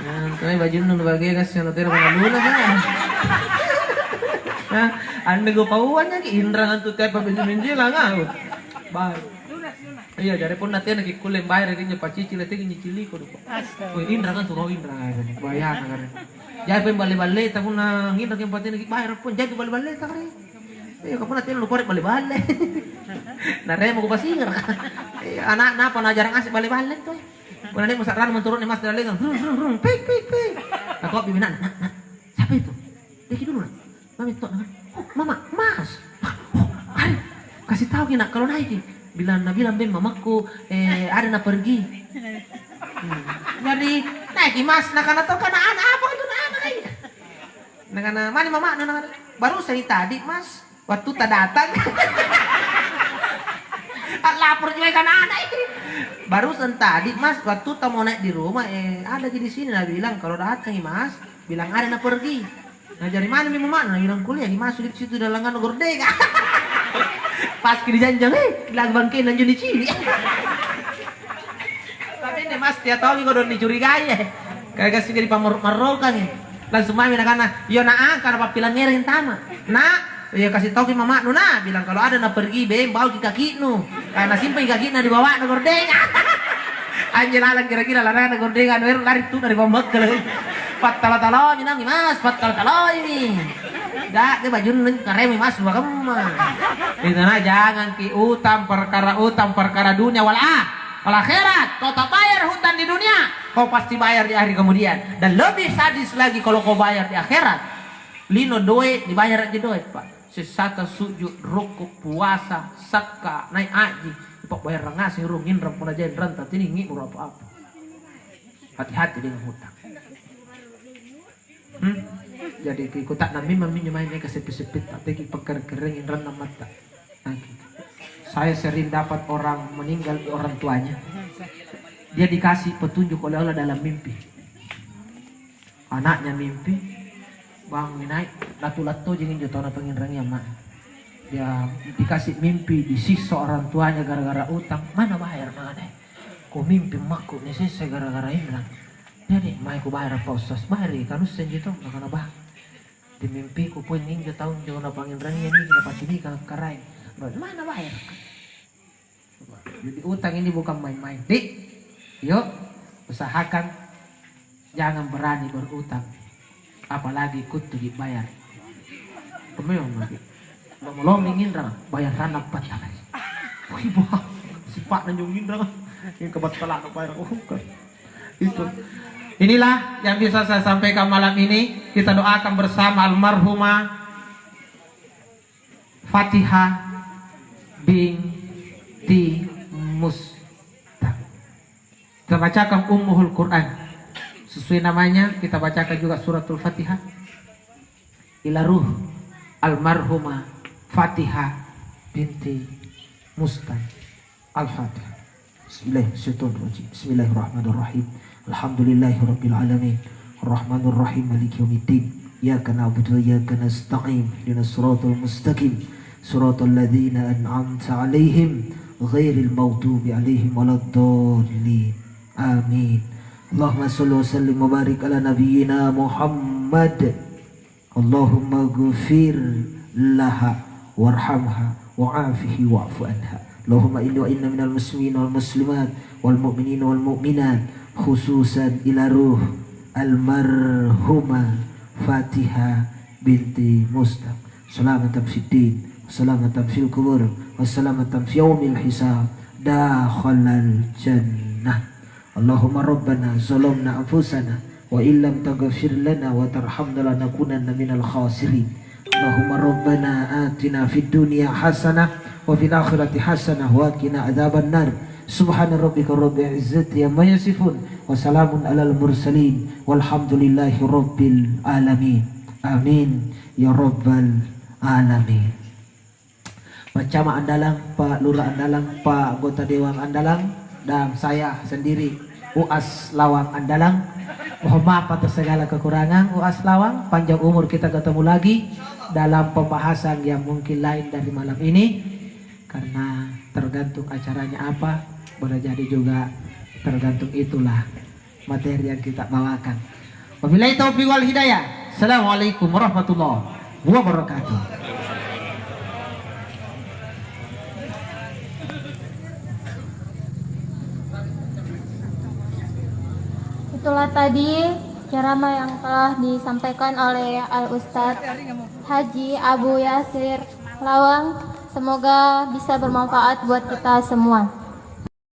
Nah, kami baju nu bagai kas yang nanti mana luna kan. Nah, anda go pauannya ki indra tu teh pabinjil lah Bye. Iya, dari pun nanti lagi kulen bayar lagi nyepa cicil lagi nyicili kok. Oh, indra kan tuh indra bayar kan. Jadi pun balik-balik tapi na indra yang penting lagi bayar pun jadi balik-balik tak kali. Iya, kapan nanti lu korek balik-balik. Nah, remo ko pasingar. Anak napa na jarang asik balik-balik tuh. Pun nanti masak ran menturun nih mas dari lagi. Pik. Aku pimpinan. Siapa itu? Deki dulu lah. Mami tok mama, mas. Kasih tahu kina kalau naik. Bilang ben mamaku ada na pergi. Jadi naik mas nakana to kana anak apa itu anak ai. Nakana mana mama nakana baru saya tadi mas waktu tak datang. Lapor juga kana anak ini. Barusan tadi mas waktu tak mau naik di rumah ada di sini lah bilang kalau datang mas bilang ada na pergi. Nah dari mana mi mama nah bilang kuliah masuk di situ dalam langgan gordega. Pas kini janjang bilang bangkin lanjut di sini. Tapi ini mas dia tahu kalau udah dicurigai kayak sih di pamor-marokan langsung mami nakana yo naa karena papilan ngereng tama nak ya kasih tahu ke mama nu nah bilang kalau ada na pergi bawa ke kaki nu karena simpen kaki na dibawa na gordega. Anjir alang kira-kira larang na gordega lari tuh dari pambek ke pat talo-talo minang mas pat talo-talo ini. Dak ke baju karemi mas dua kemah. Itu nah jangan ki utang perkara dunia wal akhirat. Kau tak bayar hutang di dunia, kau pasti bayar di hari kemudian. Dan lebih sadis lagi kalau kau bayar di akhirat. Lino doe dibayar aja doe pak. Sesata sujud, rukuk, puasa, sakka, naik haji. Pak bayar ngasih rungin rampun aja rentat ini ngi apa-apa. Hati-hati dengan hutang. Jadi kita tak nami main kesepit-sepit tapi peker kering rendam mata. Saya sering dapat orang meninggal orang tuanya. Dia dikasih petunjuk oleh Allah dalam mimpi. Anaknya mimpi bang naik latu-latu jengin jatuh penginrang ya mak. Dia dikasih mimpi disiksa orang tuanya gara-gara utang, mana bayar mana? Ku mimpi makku selesai gara-gara inrang. Jadi mai ku bayar apa ustaz bayar kan ustaz gitu makana bah. Di mimpi ku pun ning tahun jona penginrang ini dapat ini kalau karai. Mana bayar? Jadi utang ini bukan main-main. Dik, yuk usahakan jangan berani berutang. Apalagi kutu dibayar. Memang lagi. Belum ingin bayar ranak patah. Wih bah, si Pak nanjungin yang kebetulan bayar kan. Itu. Inilah yang bisa saya sampaikan malam ini. Kita doakan bersama almarhumah Fatihah binti Mustaq. Kita bacakan Ummul Quran. Sesuai namanya kita bacakan juga suratul Fatihah. Ila ruh almarhumah Fatihah binti Mustaq. Al-Fatihah. Bismillahirrahmanirrahim. Bismillahirrahmanirrahim. Alhamdulillahirabbil alamin. Arrahmanir rahim maliki yaumiddin. Iyyaka na'budu wa iyyaka nasta'in. Ihdinas siratal mustaqim. Siratal ladzina an'amta 'alaihim ghairil maghdubi 'alaihim waladdallin. Amin. Allahumma shalli wa sallim wa barik ala nabiyyina Muhammad. Allahumma ghfir laha warhamha wa'afihi wa'fu anha. Allahumma inni wa inna minal muslimin wal muslimat wal mu'minin wal mu'minat khususan ila ruh almarhumah Fatihah binti Mustaq. Salamatan fid din, salamatan fil kubur, wassalamatan fi yaumil hisab, dakhalal jannah. Allahumma rabbana zalamna anfusana wa illam taghfir lana wa tarhamna lanakunanna minal khasirin. Allahumma rabbana atina fid dunya hasanah wa fil akhirati hasanah wa qina adzaban nar. Subhana rabbika rabbil izzati amma yasifun wa salamun alal mursalin walhamdulillahi rabbil alamin. Amin ya rabbal alamin. Pak Camat Andalang, Pak Lurah Andalang, Pak Anggota Dewan Andalang, dan saya sendiri UAS Lawang Andalang. Mohon maaf atas segala kekurangan UAS Lawang. Panjang umur kita ketemu lagi dalam pembahasan yang mungkin lain dari malam ini. Karena tergantung acaranya apa, boleh jadi juga tergantung itulah materi yang kita bawakan. Wabillahi taufiq wal hidayah. Assalamualaikum warahmatullahi wabarakatuh. Itulah tadi ceramah yang telah disampaikan oleh Al-Ustadz Haji Abu Yasir Lawang. Semoga bisa bermanfaat buat kita semua.